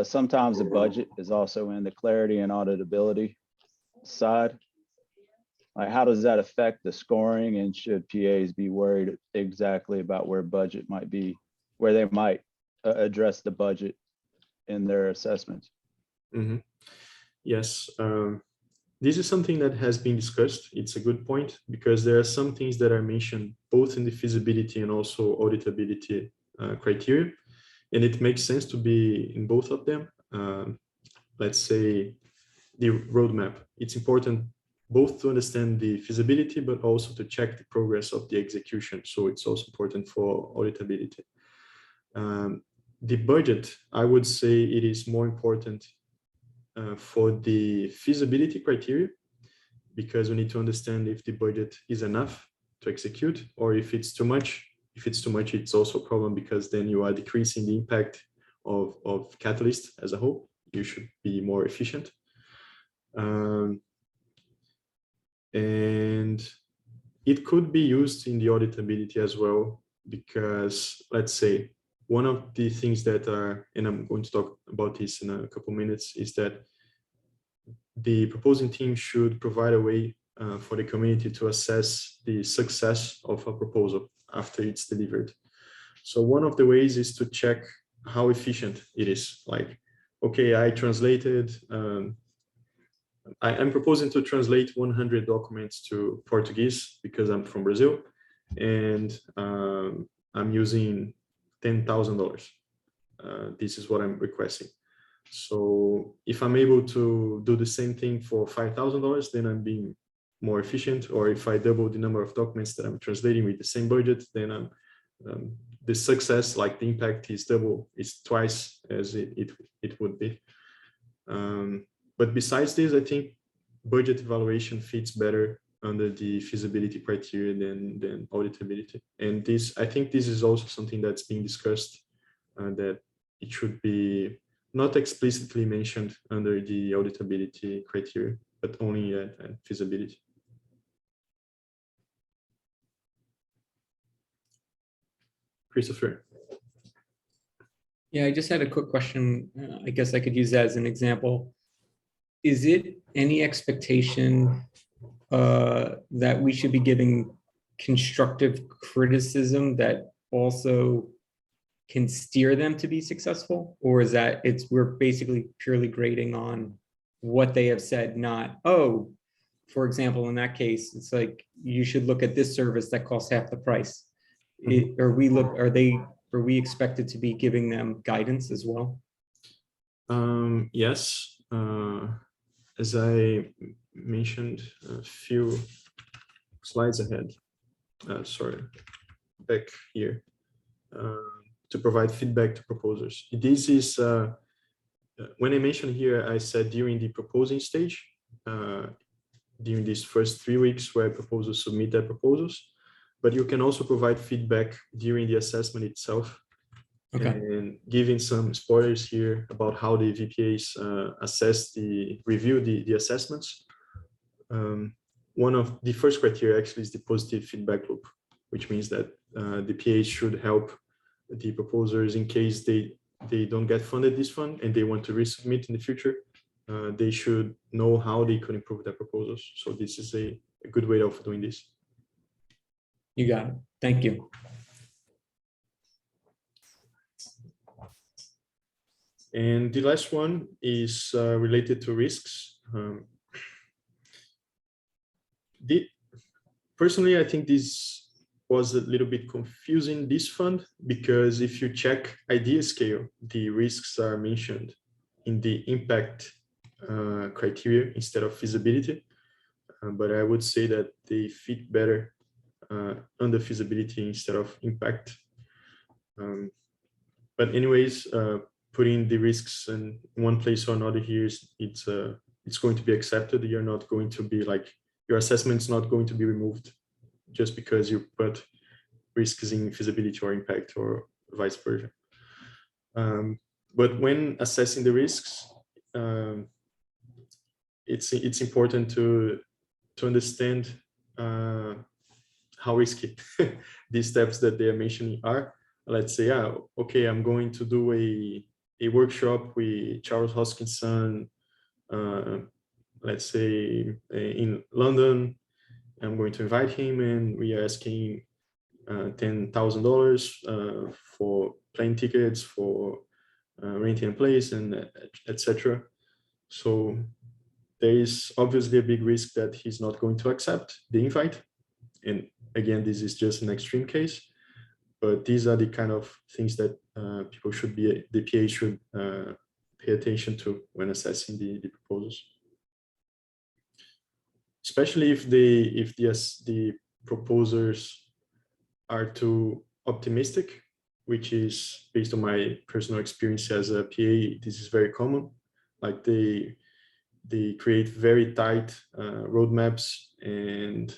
sometimes the budget is also in the clarity and auditability side. Like, how does that affect the scoring, and should PAs be worried exactly about where budget might be, where they might address the budget in their assessments? Yes, this is something that has been discussed. It's a good point, because there are some things that are mentioned both in the feasibility and also auditability criteria, and it makes sense to be in both of them. Let's say the roadmap. It's important both to understand the feasibility, but also to check the progress of the execution. So it's also important for auditability. The budget, I would say it is more important for the feasibility criteria, because we need to understand if the budget is enough to execute, or if it's too much. If it's too much, it's also a problem, because then you are decreasing the impact of Catalyst as a whole. You should be more efficient. And it could be used in the auditability as well, because let's say one of the things that are, and I'm going to talk about this in a couple minutes, is that the proposing team should provide a way for the community to assess the success of a proposal after it's delivered. So one of the ways is to check how efficient it is. Like, okay, I translated, I'm proposing to translate 100 documents to Portuguese because I'm from Brazil, and I'm using $10,000. This is what I'm requesting. So if I'm able to do the same thing for $5,000, then I'm being more efficient. Or if I double the number of documents that I'm translating with the same budget, then I'm the success, like the impact, is twice as it would be. But besides this, I think budget evaluation fits better under the feasibility criteria than auditability. And this, I think this is also something that's being discussed, that it should be not explicitly mentioned under the auditability criteria, but only at feasibility. Christopher. Yeah, I just had a quick question. I guess I could use that as an example. Is it any expectation that we should be giving constructive criticism that also can steer them to be successful? Or is that we're basically purely grading on what they have said, not, oh, for example, in that case, it's like, you should look at this service that costs half the price. Are we expected to be giving them guidance as well? Yes, as I mentioned a few slides ahead, sorry, back here, to provide feedback to proposers. This is, when I mentioned here, I said during the proposing stage, during these first 3 weeks where proposers submit their proposals, but you can also provide feedback during the assessment itself. Okay. And giving some spoilers here about how the VPAs review the assessments. One of the first criteria actually is the positive feedback loop, which means that the PAs should help the proposers in case they don't get funded this fund and they want to resubmit in the future. They should know how they could improve their proposals. So this is a good way of doing this. You got it. Thank you. And the last one is related to risks. Personally, I think this was a little bit confusing, this fund, because if you check IdeaScale, the risks are mentioned in the impact criteria instead of feasibility. But I would say that they fit better under feasibility instead of impact. But anyways, putting the risks in one place or another here, it's going to be accepted. You're not going to be like, your assessment is not going to be removed just because you put risks in feasibility or impact or vice versa. But when assessing the risks, it's important to understand how risky these steps that they are mentioning are. Let's say, okay, I'm going to do a workshop with Charles Hoskinson, let's say in London. I'm going to invite him, and we are asking $10,000 for plane tickets, for renting a place, and etc. So there is obviously a big risk that he's not going to accept the invite. And again, this is just an extreme case, but these are the kind of things that people should be, the PA should pay attention to when assessing the proposals. Especially if the proposers are too optimistic, which is based on my personal experience as a PA, this is very common. Like they create very tight roadmaps, and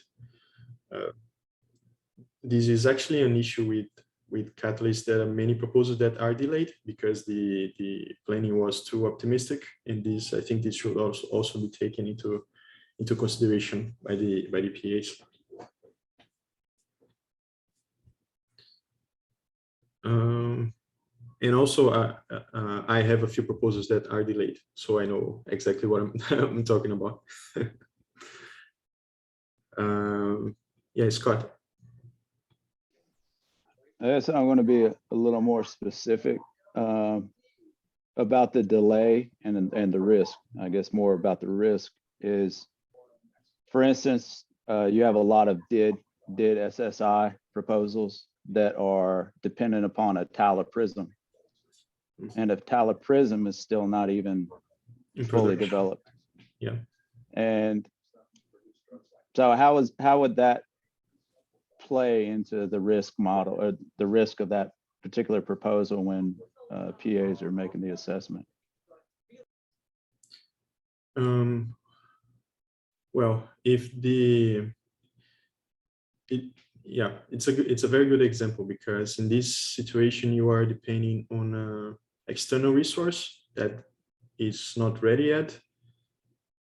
this is actually an issue with Catalyst. There are many proposals that are delayed because the planning was too optimistic, and this, I think this should also be taken into consideration by the PAs. And also, I have a few proposals that are delayed, so I know exactly what I'm talking about. Yeah, Scott. I guess I'm going to be a little more specific about the delay and the risk. I guess more about the risk is, for instance, you have a lot of did SSI proposals that are dependent upon a Tyler Prism. And if Tyler Prism is still not even fully developed. Yeah. And so how would that play into the risk model, or the risk of that particular proposal when PAs are making the assessment? Well, if it's a very good example, because in this situation you are depending on an external resource that is not ready yet,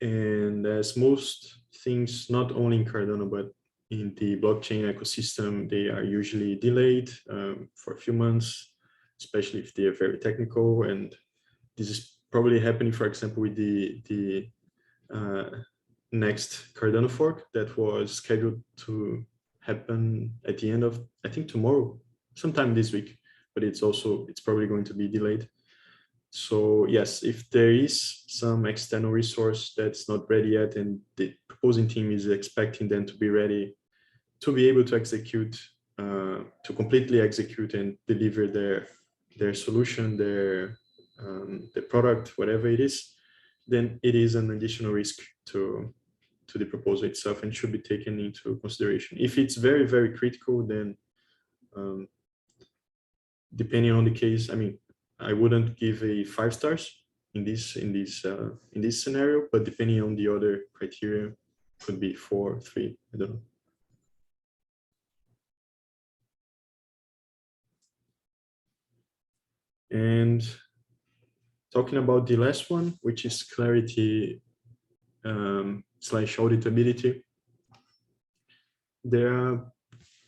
and as most things, not only in Cardano but in the blockchain ecosystem, they are usually delayed for a few months, especially if they are very technical. And this is probably happening, for example, with the next Cardano fork that was scheduled to happen at the end of, I think, tomorrow, sometime this week, but it's probably going to be delayed. So yes, if there is some external resource that's not ready yet, and the proposing team is expecting them to be ready to be able to execute, to completely execute and deliver their solution, their product, whatever it is, then it is an additional risk to the proposal itself and should be taken into consideration. If it's very, very critical, then depending on the case, I mean, I wouldn't give a 5 stars in this scenario, but depending on the other criteria, could be 4, 3, I don't know. And talking about the last one, which is clarity / auditability, there are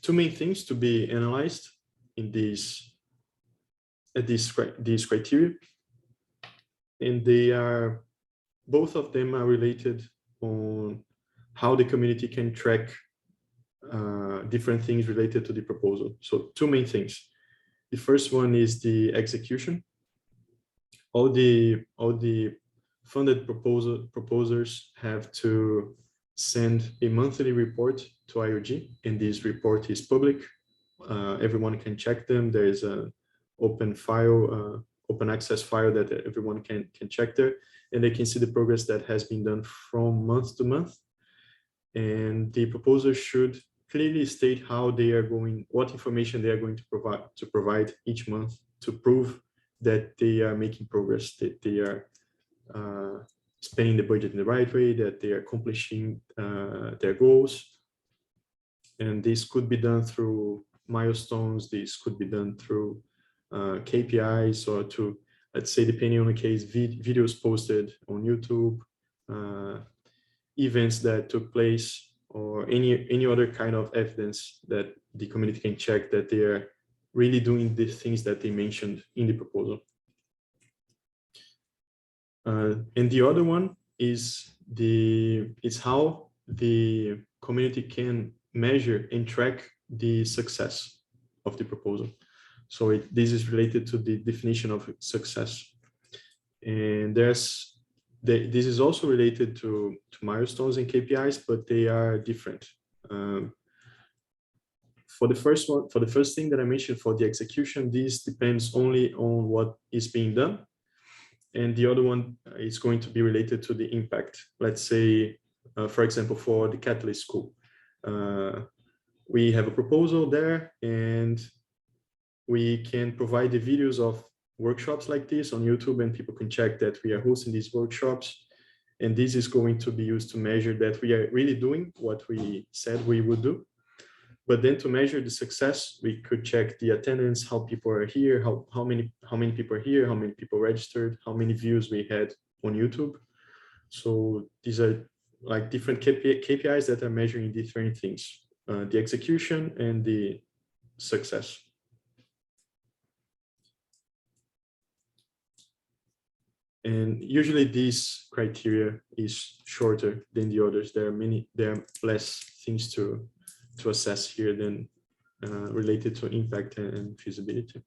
two main things to be analyzed in these criteria, and both of them are related on how the community can track different things related to the proposal. So two main things. The first one is the execution. All the funded proposers have to send a monthly report to IOG, and this report is public. Everyone can check them. There is an open file, open access file that everyone can check there, and they can see the progress that has been done from month to month. And the proposer should clearly state how they are going, what information they are going to provide each month to prove that they are making progress, that they are spending the budget in the right way, that they are accomplishing their goals. And this could be done through milestones. This could be done through KPIs, or to let's say, depending on the case, videos posted on YouTube, events that took place, or any other kind of evidence that the community can check that they are really doing the things that they mentioned in the proposal. And the other one is how the community can measure and track the success of the proposal. So this is related to the definition of success. And this is also related to milestones and KPIs, but they are different. For the first thing that I mentioned, for the execution, this depends only on what is being done. And the other one is going to be related to the impact. Let's say, for example, for the Catalyst School, we have a proposal there, and we can provide the videos of workshops like this on YouTube, and people can check that we are hosting these workshops. And this is going to be used to measure that we are really doing what we said we would do. But then to measure the success, we could check the attendance, how people are here, how many people are here, how many people registered, how many views we had on YouTube. So these are like different KPIs that are measuring different things, the execution and the success. And usually this criteria is shorter than the others. There are less things to assess here than related to impact and feasibility.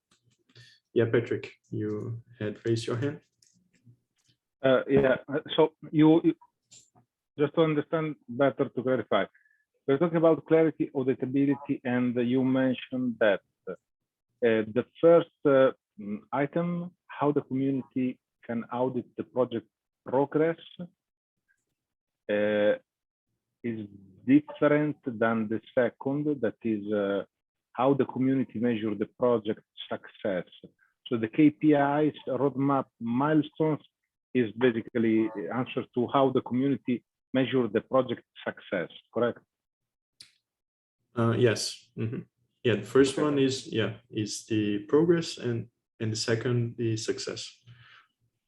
Yeah, Patrick, you had raised your hand. Yeah, so you just to understand better, to clarify, we're talking about clarity, auditability, and you mentioned that the first item, how the community can audit the project progress, is different than the second, that is how the community measure the project success. So the KPIs, roadmap, milestones is basically answer to how the community measure the project success, correct? Yes. Mm-hmm. Yeah, the first one is the progress, and the second, the success.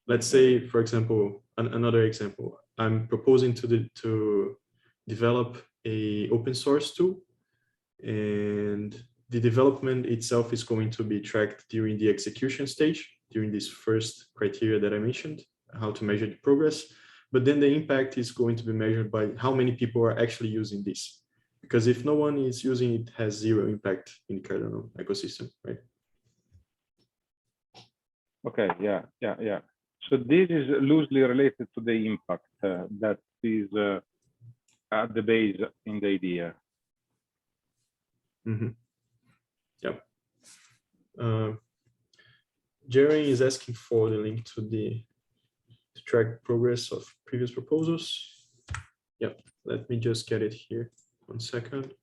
Let's say, for example, another example, I'm proposing to develop a open source tool, and the development itself is going to be tracked during the execution stage, during this first criteria that I mentioned, how to measure the progress. But then the impact is going to be measured by how many people are actually using this. Because if no one is using it, has zero impact in the Cardano ecosystem, right? Okay, yeah. So this is loosely related to the impact that is at the base in the idea. Mm-hmm. Yeah. Jerry is asking for the link to track progress of previous proposals. Yeah, let me just get it here. 1 second.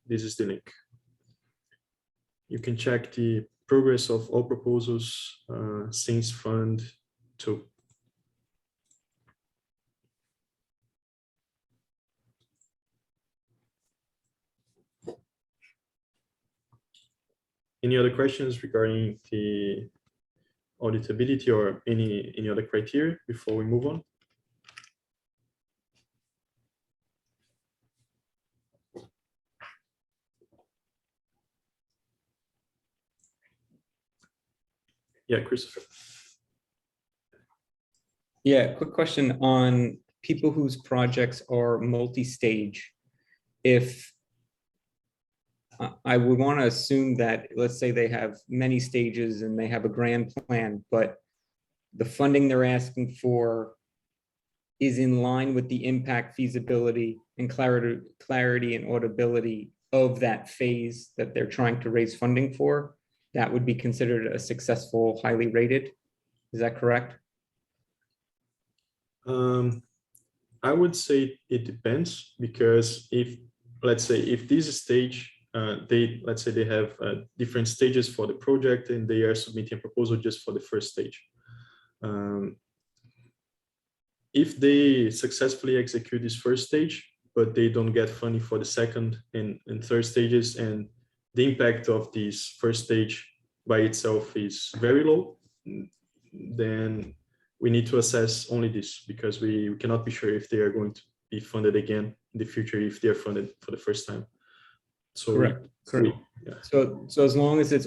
This is the link. You can check the progress of all proposals since fund to. Any other questions regarding the auditability or any other criteria before we move on? Yeah, Christopher. Yeah, quick question on people whose projects are multi-stage. If I would want to assume that, let's say they have many stages and they have a grand plan, but the funding they're asking for is in line with the impact, feasibility, and clarity and audibility of that phase that they're trying to raise funding for, that would be considered a successful, highly rated. Is that correct? I would say it depends, because let's say if this stage, let's say they have different stages for the project and they are submitting a proposal just for the first stage. If they successfully execute this first stage, but they don't get funding for the second and third stages, and the impact of this first stage by itself is very low, then we need to assess only this, because we cannot be sure if they are going to be funded again in the future if they are funded for the first time. So Correct. Correct. Yeah. So as long as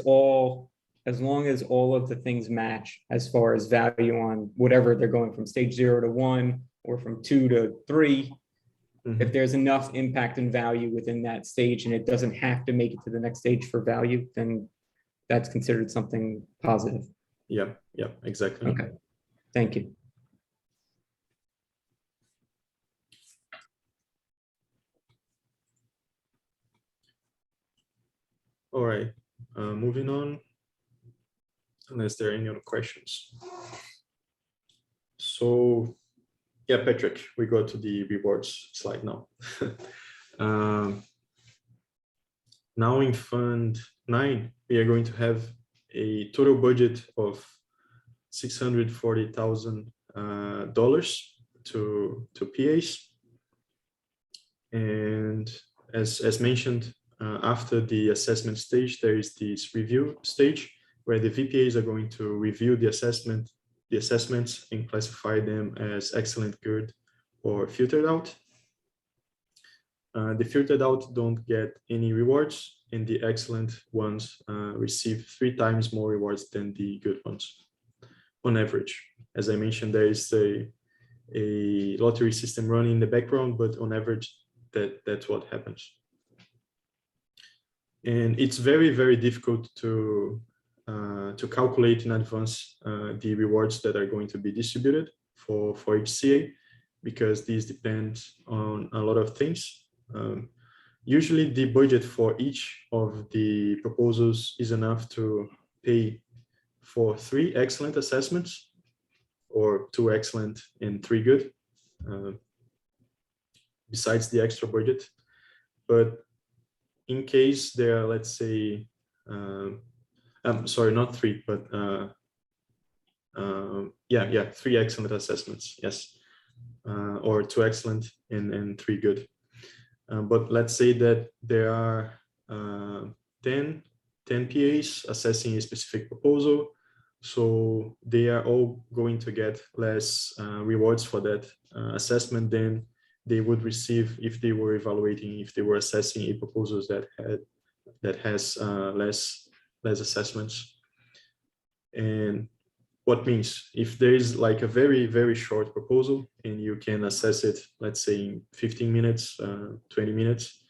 all of the things match as far as value on whatever they're going from stage 0 to 1 or from 2 to 3, if there's enough impact and value within that stage and it doesn't have to make it to the next stage for value, then that's considered something positive. Yeah, exactly. Okay, thank you. All right, moving on, unless there are any other questions. So, yeah, Patrick, we go to the rewards slide now. Now in Fund 9, we are going to have a total budget of $640,000 to PAs. And as mentioned, after the assessment stage, there is this review stage where the VPAs are going to review the assessments and classify them as excellent, good, or filtered out. The filtered out don't get any rewards, and the excellent ones receive 3 times more rewards than the good ones on average. As I mentioned, there is a lottery system running in the background, but on average, that's what happens. And it's very, very difficult to calculate in advance the rewards that are going to be distributed for each CA, because these depend on a lot of things. Usually the budget for each of the proposals is enough to pay for 3 excellent assessments, or 2 excellent and 3 good, besides the extra budget. But in case there are, let's say, I'm sorry, not 3, but 3 excellent assessments, yes, or 2 excellent and 3 good. But let's say that there are 10 PAs assessing a specific proposal, so they are all going to get less rewards for that assessment than they would receive if they were evaluating, if they were assessing a proposals that has less assessments. And what means if there is like a very, very short proposal and you can assess it, let's say in 15 minutes, 20 minutes,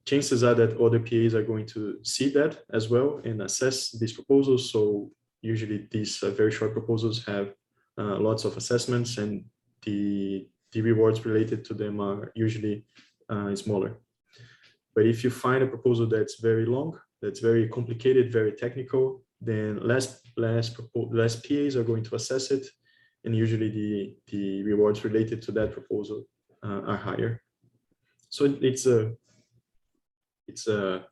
chances are that other PAs are going to see that as well and assess these proposals. So usually these very short proposals have lots of assessments, and the rewards related to them are usually smaller. But if you find a proposal that's very long, that's very complicated, very technical, then less PAs are going to assess it, and usually the rewards related to that proposal are higher. So it's a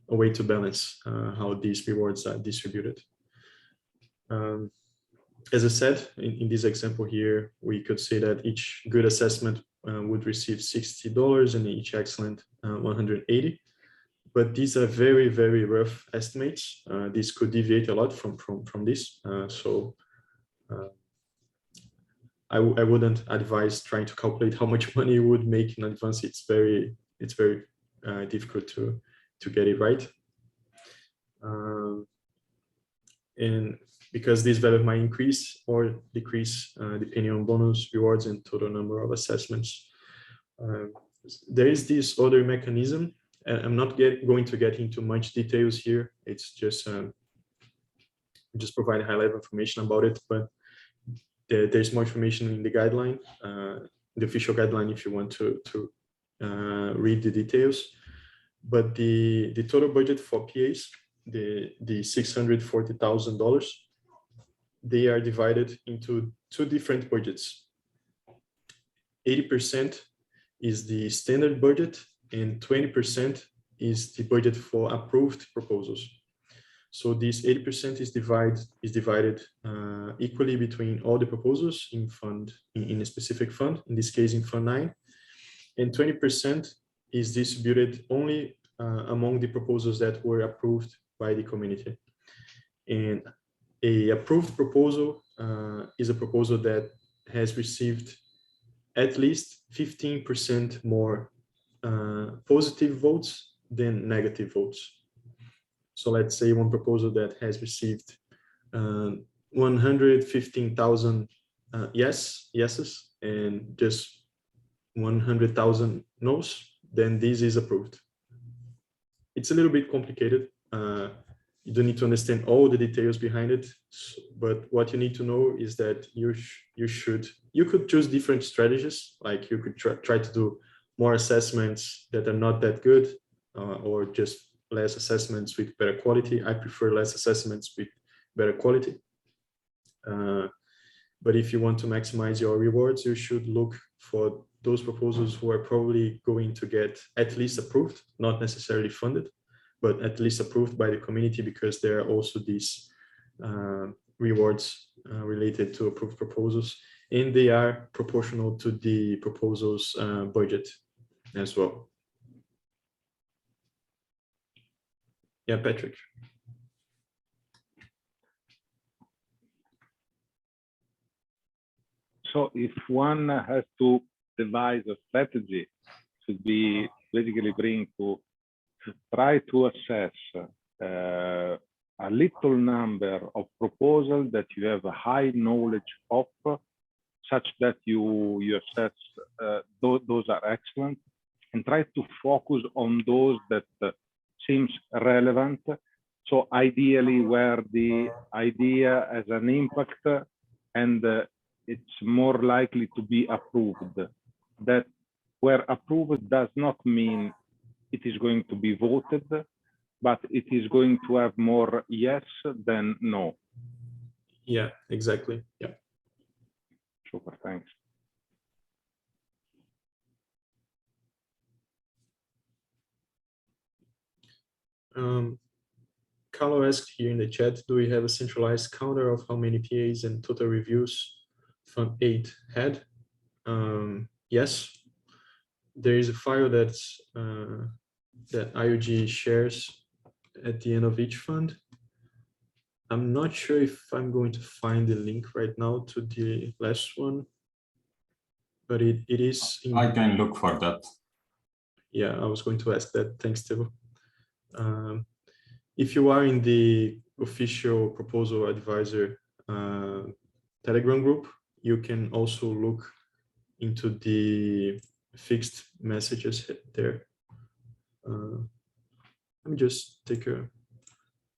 way to balance how these rewards are distributed. As I said, in this example here, we could say that each good assessment would receive $60 and each excellent $180. But these are very, very rough estimates. This could deviate a lot from this. I wouldn't advise trying to calculate how much money you would make in advance. It's very difficult to get it right. And because this value might increase or decrease depending on bonus, rewards, and total number of assessments. There is this other mechanism. I'm not going to get into much details here. It's just provide high-level information about it, but there's more information in the guideline, the official guideline, if you want to read the details. But the total budget for PAs, the $640,000, they are divided into 2 different budgets. 80% is the standard budget, and 20% is the budget for approved proposals. So this 80% is divided equally between all the proposals in a specific fund, in this case in Fund 9, and 20% is distributed only among the proposals that were approved by the community. And a approved proposal is a proposal that has received at least 15% more positive votes than negative votes. So let's say one proposal that has received 115,000 yeses and just 100,000 no's, then this is approved. It's a little bit complicated. You don't need to understand all the details behind it, but what you need to know is that you could choose different strategies. Like you could try to do more assessments that are not that good, or just less assessments with better quality. I prefer less assessments with better quality. But if you want to maximize your rewards, you should look for those proposals who are probably going to get at least approved, not necessarily funded, but at least approved by the community, because there are also these rewards related to approved proposals, and they are proportional to the proposal's budget as well. Yeah, Patrick. So if one has to devise a strategy, to be basically try to assess a little number of proposals that you have a high knowledge of, such that you assess those are excellent, and try to focus on those that seems relevant. So ideally where the idea has an impact and it's more likely to be approved. That where approved does not mean it is going to be voted, but it is going to have more yes than no. Yeah, exactly. Yeah. Super, thanks. Carlo asked here in the chat, do we have a centralized counter of how many PAs and total reviews Fund 8 had? Yes, there is a file that's that IUG shares at the end of each fund. I'm not sure if I'm going to find the link right now to the last one, but it is. I can look for that. Yeah, I was going to ask that. Thanks, Teo. If you are in the official proposal advisor Telegram group, you can also look into the fixed messages there. Let me just take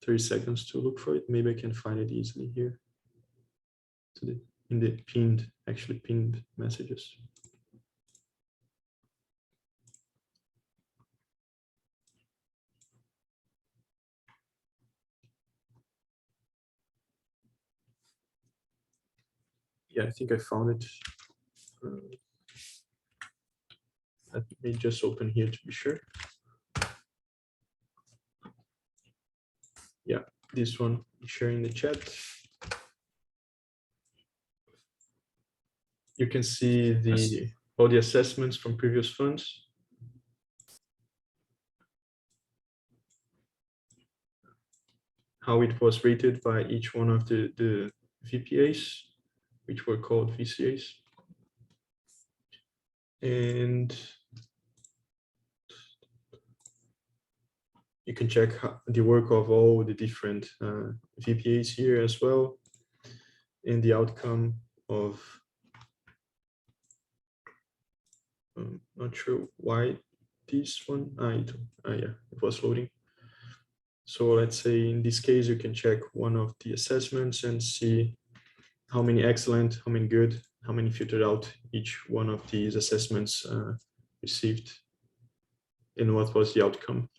30 seconds to look for it. Maybe I can find it easily here in the pinned messages. Yeah, I think I found it. Let me just open here to be sure. Yeah, this one, sharing the chat. You can see all the assessments from previous funds. How it was rated by each one of the VPAs, which were called VCAs. And you can check the work of all the different VPAs here as well, and the outcome of, not sure why this one, yeah, it was loading. So let's say in this case, you can check one of the assessments and see how many excellent, how many good, how many filtered out each one of these assessments received, and what was the outcome.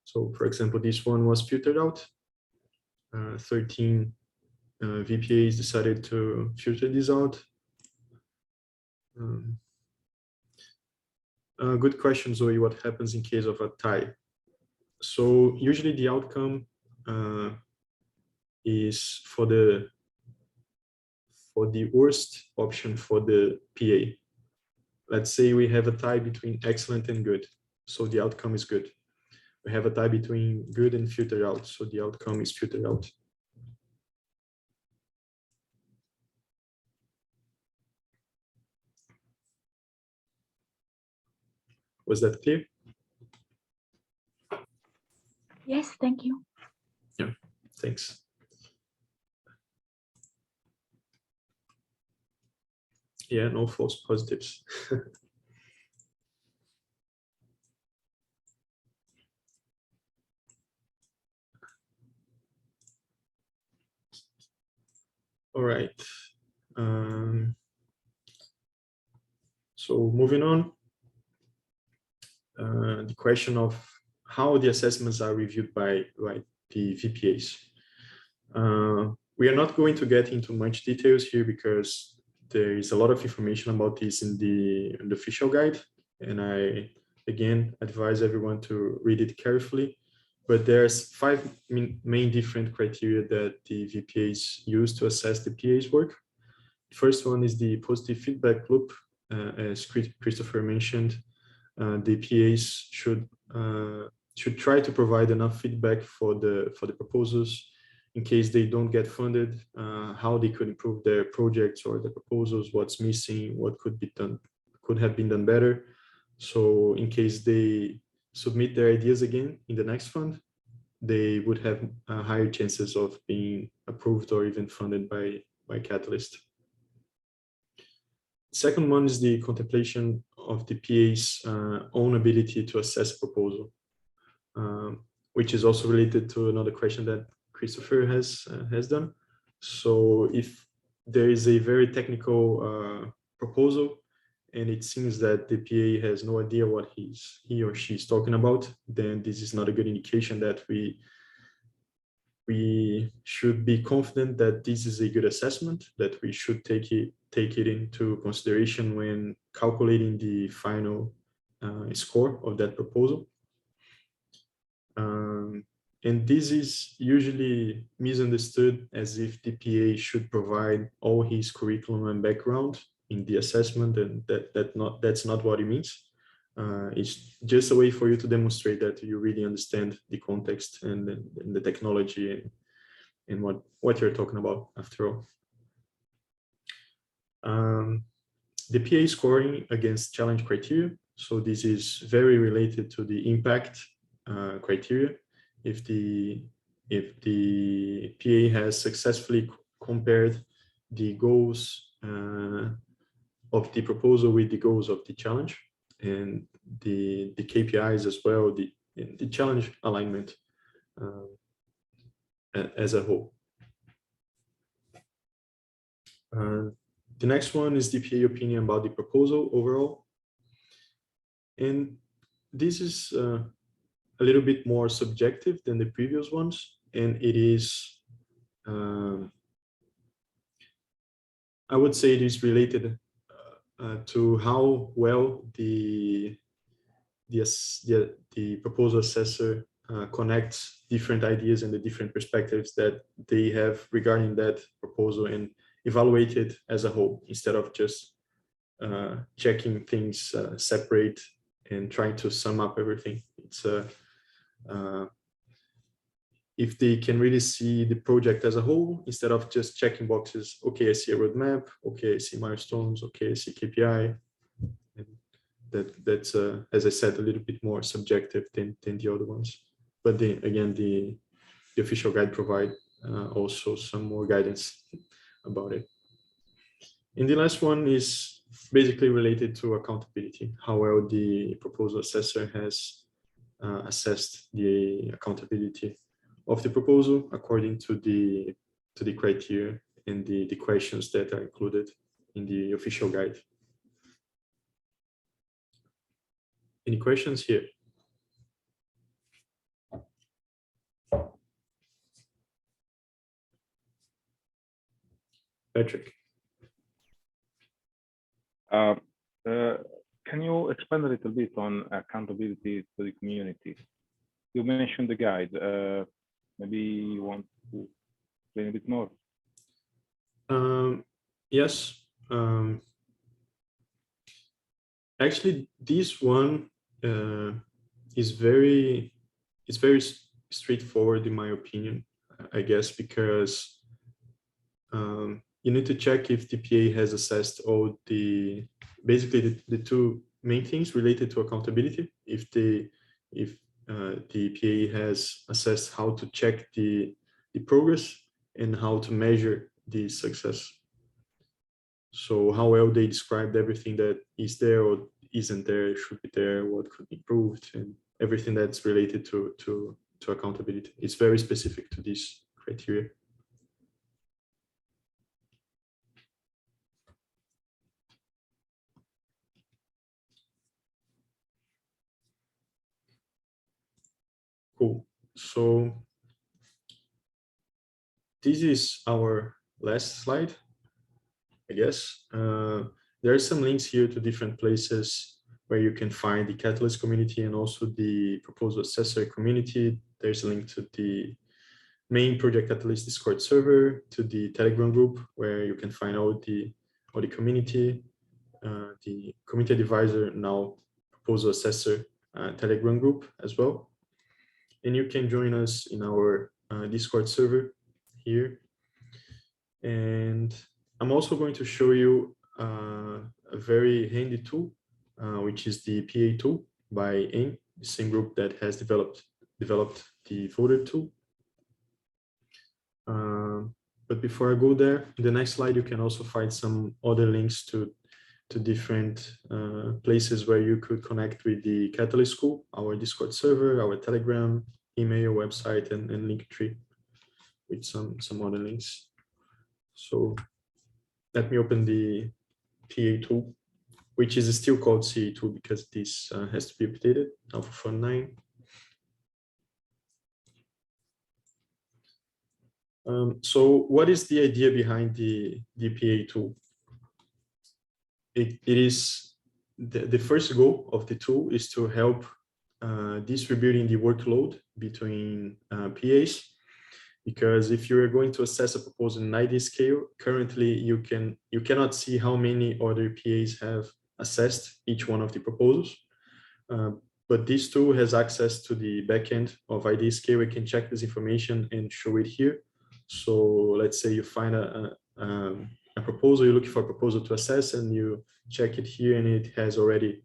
So for example, this one was filtered out. 13 VPAs decided to filter this out. Good question, Zoe. What happens in case of a tie? So usually the outcome is for the worst option for the PA. Let's say we have a tie between excellent and good, so the outcome is good. We have a tie between good and filter out, so the outcome is filter out. Was that clear? Yes, thank you. Yeah, thanks. Yeah, no false positives. All right. So moving on, the question of how the assessments are reviewed by the VPAs. We are not going to get into much details here because there is a lot of information about this in the official guide, and I again advise everyone to read it carefully. But there's 5 main different criteria that the VPAs use to assess the PA's work. The first one is the positive feedback loop. As Christopher mentioned, the PAs should try to provide enough feedback for the proposals in case they don't get funded, how they could improve their projects or the proposals, what's missing, what could have been done better. So in case they submit their ideas again in the next fund, they would have higher chances of being approved or even funded by Catalyst. Second one is the contemplation of the PA's own ability to assess a proposal, which is also related to another question that Christopher has done. So if there is a very technical proposal and it seems that the PA has no idea what he or she is talking about, then this is not a good indication that we should be confident that this is a good assessment, that we should take it into consideration when calculating the final score of that proposal. And this is usually misunderstood as if the PA should provide all his curriculum and background in the assessment, and that's not what it means. It's just a way for you to demonstrate that you really understand the context and the technology and what you're talking about after all. The PA scoring against challenge criteria. So this is very related to the impact criteria. If the PA has successfully compared the goals of the proposal with the goals of the challenge, and the KPIs as well, the challenge alignment as a whole. The next one is the PA opinion about the proposal overall. And this is a little bit more subjective than the previous ones. And it is, I would say it is related to how well the proposal assessor connects different ideas and the different perspectives that they have regarding that proposal and evaluate it as a whole, instead of just checking things separate and trying to sum up everything. It's if they can really see the project as a whole, instead of just checking boxes. Okay, I see a roadmap. Okay, I see milestones. Okay, I see KPI. And that's as I said, a little bit more subjective than the other ones. But again, the official guide provide also some more guidance about it. And the last one is basically related to accountability, how well the proposal assessor has assessed the accountability of the proposal according to the criteria and the questions that are included in the official guide. Any questions here? Patrick. Can you expand a little bit on accountability to the community? Because I understand that the PA has a role, but the community has a role. So can you expand a little bit on accountability to the community? You mentioned the guide. Maybe you want to explain a bit more. Yes. Actually, this one is very straightforward in my opinion, I guess, because you need to check if the PA has assessed all basically the two main things related to accountability. If the PA has assessed how to check the progress and how to measure the success. So how well they described everything that is there or isn't there, should be there, what could be improved, and everything that's related to accountability. It's very specific to these criteria. Cool. So this is our last slide, I guess. There are some links here to different places where you can find the Catalyst community and also the Proposal Assessor community. There's a link to the main Project Catalyst Discord server, to the Telegram group where you can find all the community, the community advisor, now Proposal Assessor Telegram group as well. And you can join us in our Discord server here. And I'm also going to show you a very handy tool, which is the PA tool by AIM, the same group that has developed the voter tool. But before I go there, in the next slide, you can also find some other links to different places where you could connect with the Catalyst School, our Discord server, our Telegram, email, website, and Linktree with some other links. So let me open the PA tool, which is still called CA tool because this has to be updated now for Fund 9. So what is the idea behind the PA tool? It is the first goal of the tool is to help distributing the workload between PAs, because if you are going to assess a proposal in IdeaScale, currently you cannot see how many other PAs have assessed each one of the proposals. But this tool has access to the backend of IdeaScale. We can check this information and show it here. So let's say you find a proposal, you're looking for a proposal to assess, and you check it here, and it has already,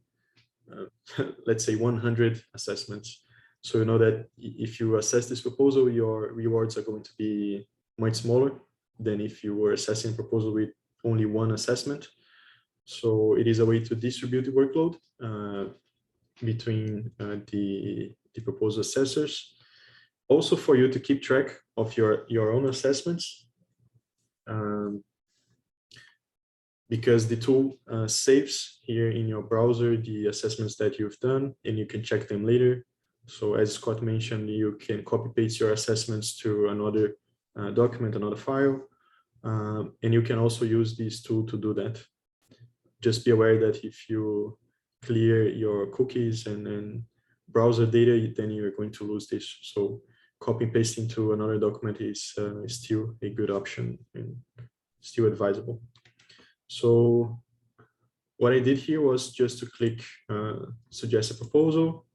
let's say, 100 assessments. So you know that if you assess this proposal, your rewards are going to be much smaller than if you were assessing a proposal with only one assessment. So it is a way to distribute the workload between the proposal assessors. Also for you to keep track of your own assessments, because the tool saves here in your browser the assessments that you've done, and you can check them later. So as Scott mentioned, you can copy paste your assessments to another document, another file, and you can also use this tool to do that. Just be aware that if you clear your cookies and browser data, then you're going to lose this. So copy and pasting to another document is still a good option and still advisable. So what I did here was just to click suggest a proposal,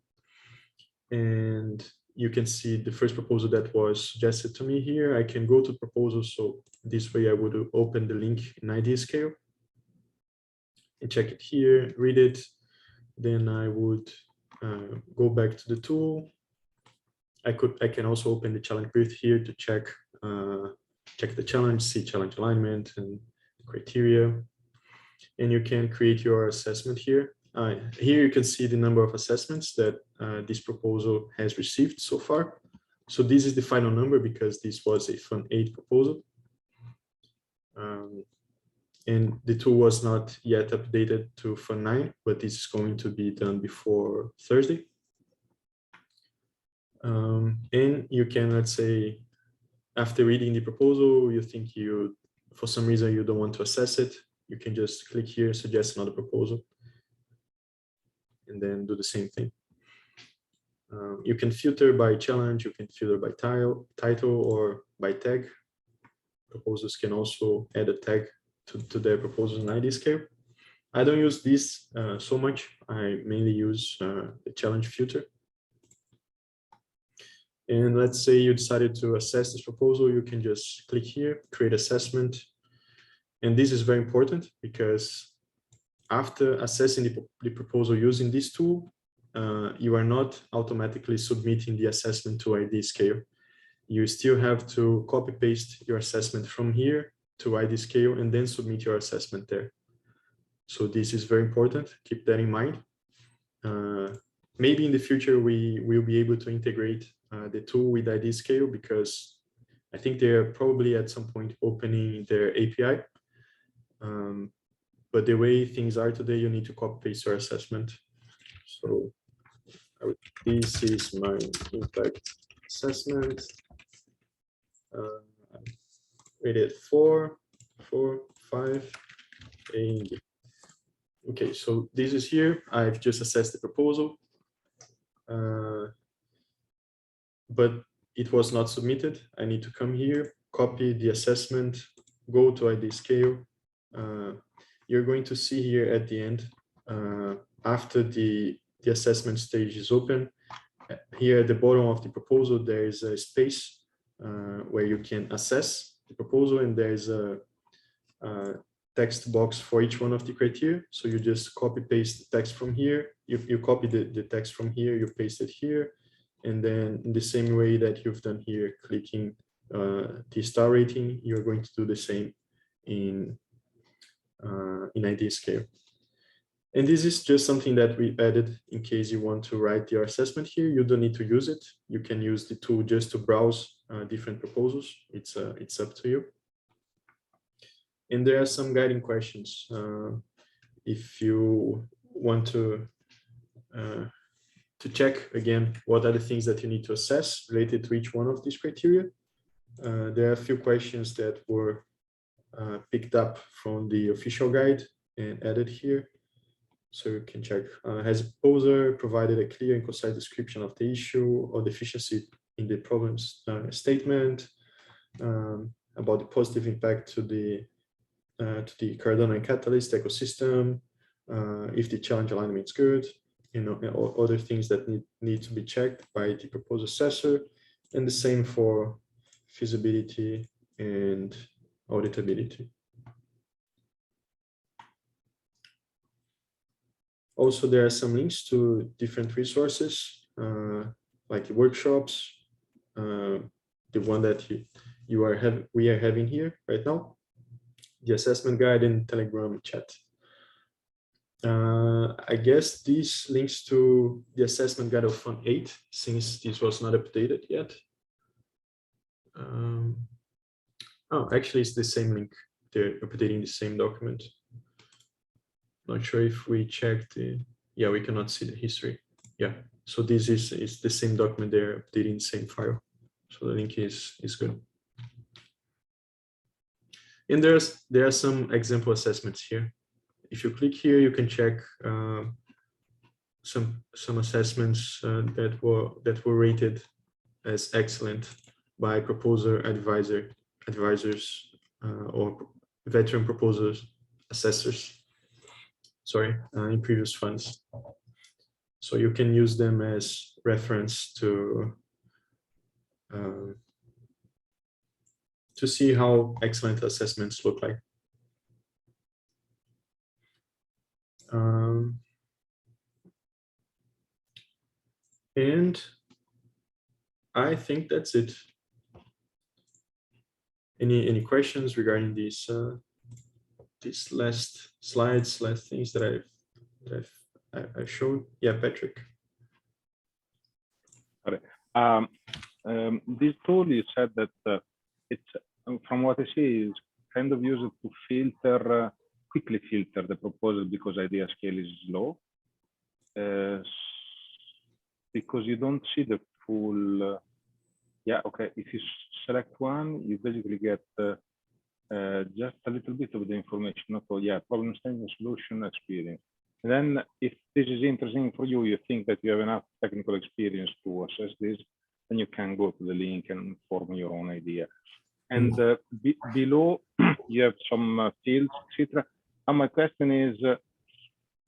and you can see the first proposal that was suggested to me here. I can go to proposal, so this way I would open the link in IdeaScale and check it here, read it. Then I would go back to the tool. I can also open the challenge brief here to check the challenge, see challenge alignment and criteria. And you can create your assessment here. Here you can see the number of assessments that this proposal has received so far. So this is the final number because this was a Fund 8 proposal. And the tool was not yet updated to Fund 9, but this is going to be done before Thursday. And you can, let's say, after reading the proposal, you think for some reason you don't want to assess it, you can just click here, suggest another proposal, and then do the same thing. You can filter by challenge, you can filter by title or by tag. Proposals can also add a tag to their proposals in IdeaScale. I don't use this so much. I mainly use the challenge filter. And let's say you decided to assess this proposal, you can just click here, create assessment. And this is very important because after assessing the proposal using this tool, you are not automatically submitting the assessment to IdeaScale. You still have to copy paste your assessment from here to IdeaScale and then submit your assessment there. So this is very important. Keep that in mind. Maybe in the future, we will be able to integrate the tool with IdeaScale because I think they're probably at some point opening their API. But the way things are today, you need to copy paste your assessment. So this is my impact assessment. Rated 4, 4, 5, and B. Okay, so this is here. I've just assessed the proposal, but it was not submitted. I need to come here, copy the assessment, go to IdeaScale. You're going to see here at the end, after the assessment stage is open, here at the bottom of the proposal, there is a space where you can assess the proposal, and there is a text box for each one of the criteria. So you just copy paste the text from here. You copy the text from here, you paste it here. And then in the same way that you've done here, clicking the star rating, you're going to do the same in IdeaScale. And this is just something that we added in case you want to write your assessment here. You don't need to use it. You can use the tool just to browse different proposals. It's up to you. And there are some guiding questions. If you want to check again, what are the things that you need to assess related to each one of these criteria? There are a few questions that were picked up from the official guide and added here. So you can check, has a proposer provided a clear and concise description of the issue or deficiency in the problems statement, about the positive impact to the Cardano and Catalyst ecosystem, if the challenge alignment is good, and other things that need to be checked by the proposal assessor, and the same for feasibility and auditability. Also, there are some links to different resources, like the workshops, the one that we are having here right now, the assessment guide and Telegram chat. I guess this links to the assessment guide of Fund 8, since this was not updated yet. Oh, actually, it's the same link. They're updating the same document. Not sure if we checked the, yeah, we cannot see the history. Yeah, so this is the same document. They're updating the same file. So the link is good. And there are some example assessments here. If you click here, you can check some assessments that were rated as excellent by proposer advisors or veteran proposers, assessors. Sorry, in previous funds. So you can use them as reference to see how excellent assessments look like. And I think that's it. Any questions regarding these last slides, last things that I've showed? Yeah, Patrick. This tool, you said that it's, from what I see, is kind of used to filter, quickly filter the proposal because IdeaScale is slow. Because you don't see the full, yeah, okay. If you select one, you basically get just a little bit of the information. Okay, yeah, problem statement, solution, experience. Then if this is interesting for you, you think that you have enough technical experience to assess this, then you can go to the link and form your own idea. And below, you have some fields, etc. And my question is,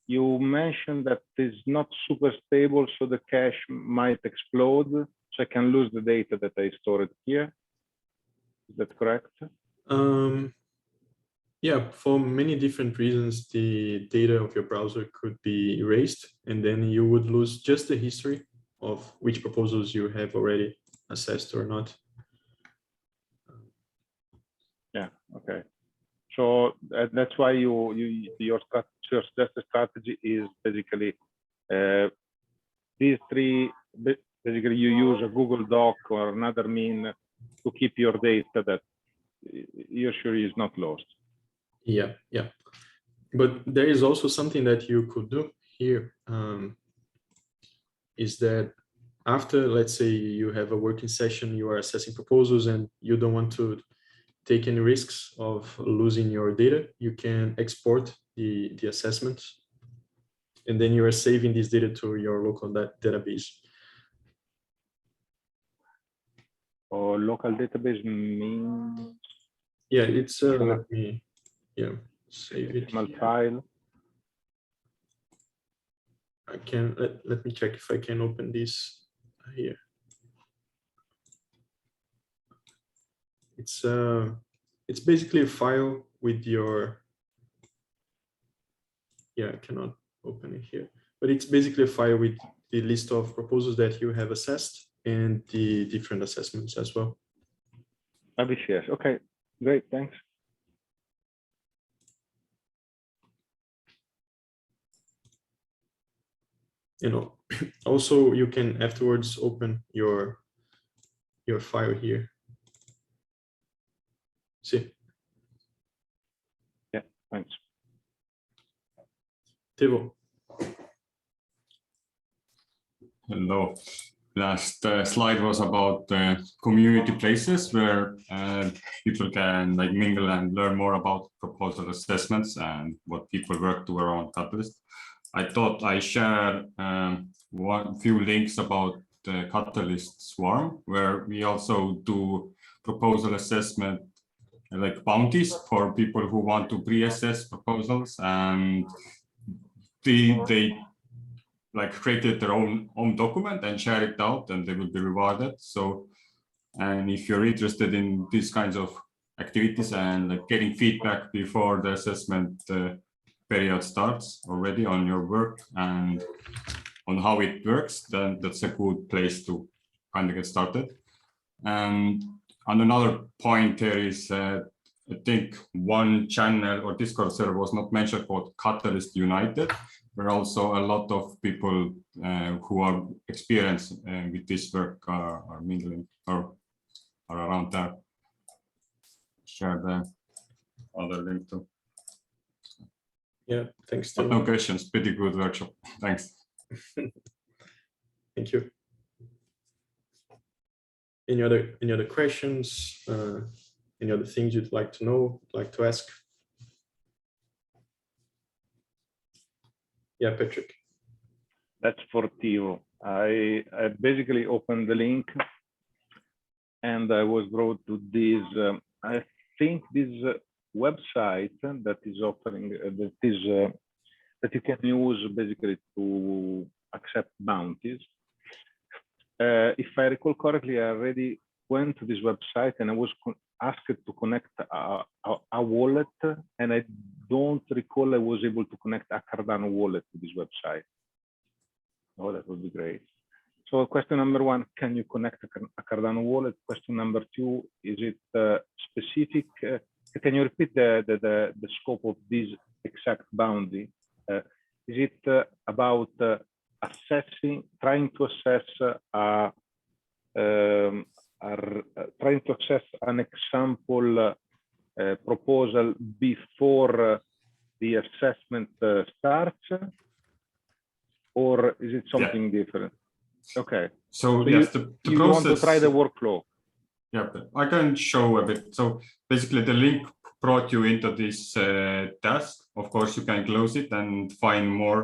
you mentioned that it's not super stable, so the cache might explode, so I can lose the data that I stored here. Is that correct? Yeah, for many different reasons, the data of your browser could be erased, and then you would lose just the history of which proposals you have already assessed or not. Yeah, okay. So that's why your suggested strategy is basically these three. Basically, you use a Google Doc or another mean to keep your data that you're sure is not lost. Yeah, yeah. But there is also something that you could do here, is that after, let's say you have a working session, you are assessing proposals and you don't want to take any risks of losing your data, you can export the assessments, and then you are saving this data to your local database. Or local database means? Yeah, it's let me, yeah, save it. File. I can let me check if I can open this here. It's basically a file with your, yeah, I cannot open it here, but it's basically a file with the list of proposals that you have assessed and the different assessments as well. Yes. Okay, great, thanks. You know, also you can afterwards open your file here. See? Yeah, thanks. Tivo. Hello. Last slide was about community places where people can like mingle and learn more about proposal assessments and what people work to around Catalyst. I thought I share one few links about the Catalyst Swarm, where we also do proposal assessment like bounties for people who want to pre-assess proposals, and they like created their own document and share it out, and they will be rewarded. So, and if you're interested in these kinds of activities and like getting feedback before the assessment period starts already on your work and on how it works, then that's a good place to kind of get started. And on another point there is, I think one channel or Discord server was not mentioned, called Catalyst United, where also a lot of people who are experienced with this work are mingling or are around there. Share the other link too. Yeah, thanks. But no questions, pretty good workshop. Thanks. Thank you. Any other questions? Any other things you'd like to know, like to ask? Yeah, Patrick. That's for Theo. I basically opened the link and I was brought to this, I think this website that is offering, that you can use basically to accept bounties. If I recall correctly, I already went to this website and I was asked to connect a wallet, and I don't recall I was able to connect a Cardano wallet to this website. Oh, that would be great. So question number one, can you connect a Cardano wallet? Question number two, is it specific? Can you repeat the scope of this exact bounty? Is it about assessing, trying to assess an example proposal before the assessment starts, or is it something different? Okay. So yes, the you process. Want to try the workflow? Yeah, I can show a bit. So basically the link brought you into this task. Of course, you can close it and find more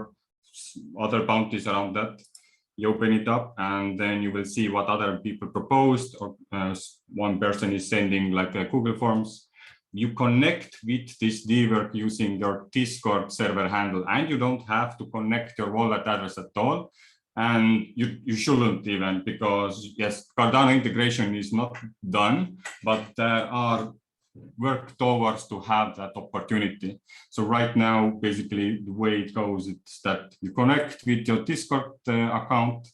other bounties around that. You open it up and then you will see what other people proposed, or one person is sending like a Google Forms. You connect with this dwork using your Discord server handle, and you don't have to connect your wallet address at all. And you shouldn't even, because yes, Cardano integration is not done, but there are work towards to have that opportunity. So right now, basically the way it goes is that you connect with your Discord account,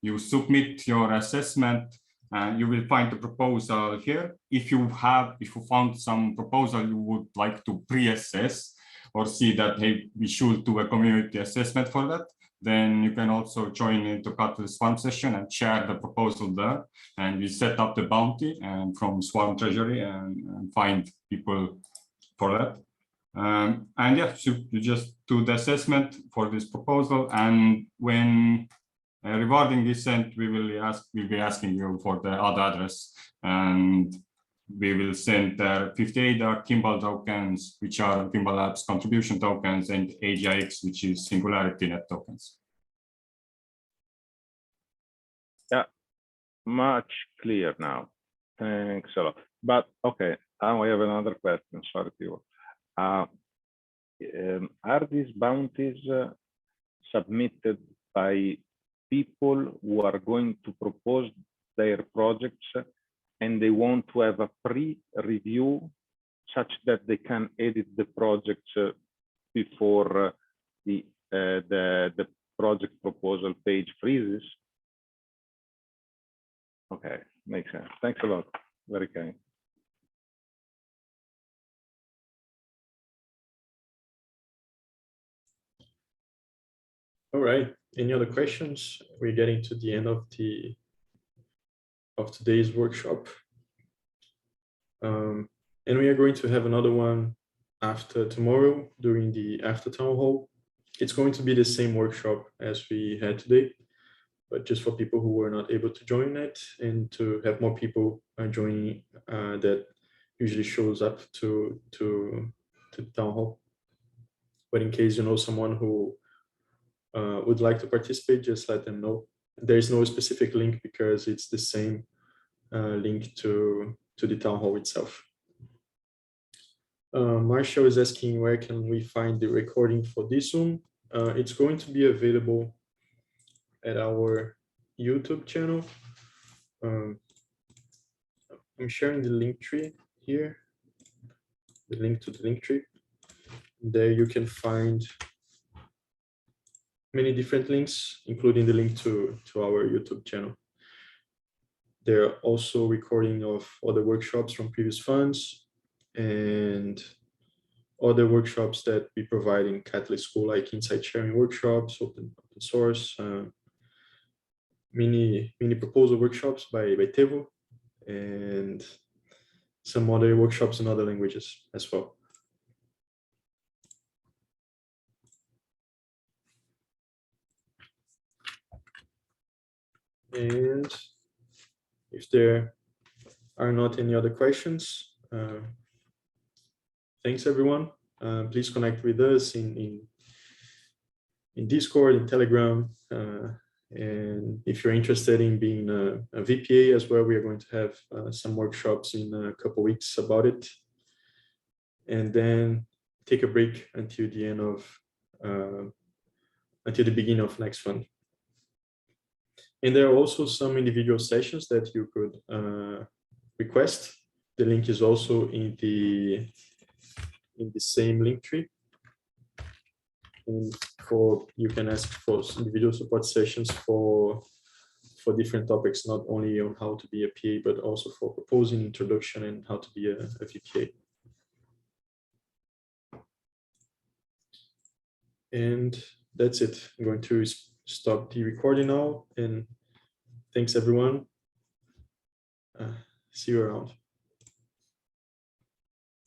you submit your assessment, and you will find the proposal here. If you found some proposal you would like to pre-assess or see that, hey, we should do a community assessment for that, then you can also join into Catalyst Swarm session and share the proposal there. And we set up the bounty and from Swarm Treasury and find people for that. And yeah, so you just do the assessment for this proposal. And when rewarding is sent, we'll be asking you for the other address, and we will send 58 Kimball tokens, which are Kimball Labs contribution tokens, and AGIX, which is Singularity Net tokens. Yeah, much clear now. Thanks a lot. But okay, now I have another question. Sorry, people. Are these bounties submitted by people who are going to propose their projects, and they want to have a pre-review such that they can edit the projects before the project proposal page freezes? Okay, makes sense. Thanks a lot. Very kind. All right. Any other questions? We're getting to the end of today's workshop. And we are going to have another one after tomorrow during the after town hall. It's going to be the same workshop as we had today, but just for people who were not able to join it, and to have more people joining that usually shows up to the town hall. But in case you know someone who would like to participate, just let them know. There is no specific link because it's the same link to the town hall itself. Marshall is asking, where can we find the recording for this Zoom? It's going to be available at our YouTube channel. I'm sharing the link tree here, the link to the link tree. There you can find many different links, including the link to our YouTube channel. There are also recording of other workshops from previous funds and other workshops that we provide in Catalyst School, like insight sharing workshops, open source, mini proposal workshops by Tevo, and some other workshops in other languages as well. And if there are not any other questions, thanks everyone. Please connect with us in Discord, in Telegram, and if you're interested in being a VPA as well, we are going to have some workshops in a couple weeks about it, and then take a break until the end of until the beginning of next fund. And there are also some individual sessions that you could request. The link is also in the same link tree. And you can ask for individual support sessions for different topics, not only on how to be a PA, but also for proposing introduction and how to be a VPA. And that's it. I'm going to stop the recording now, and thanks everyone. See you around.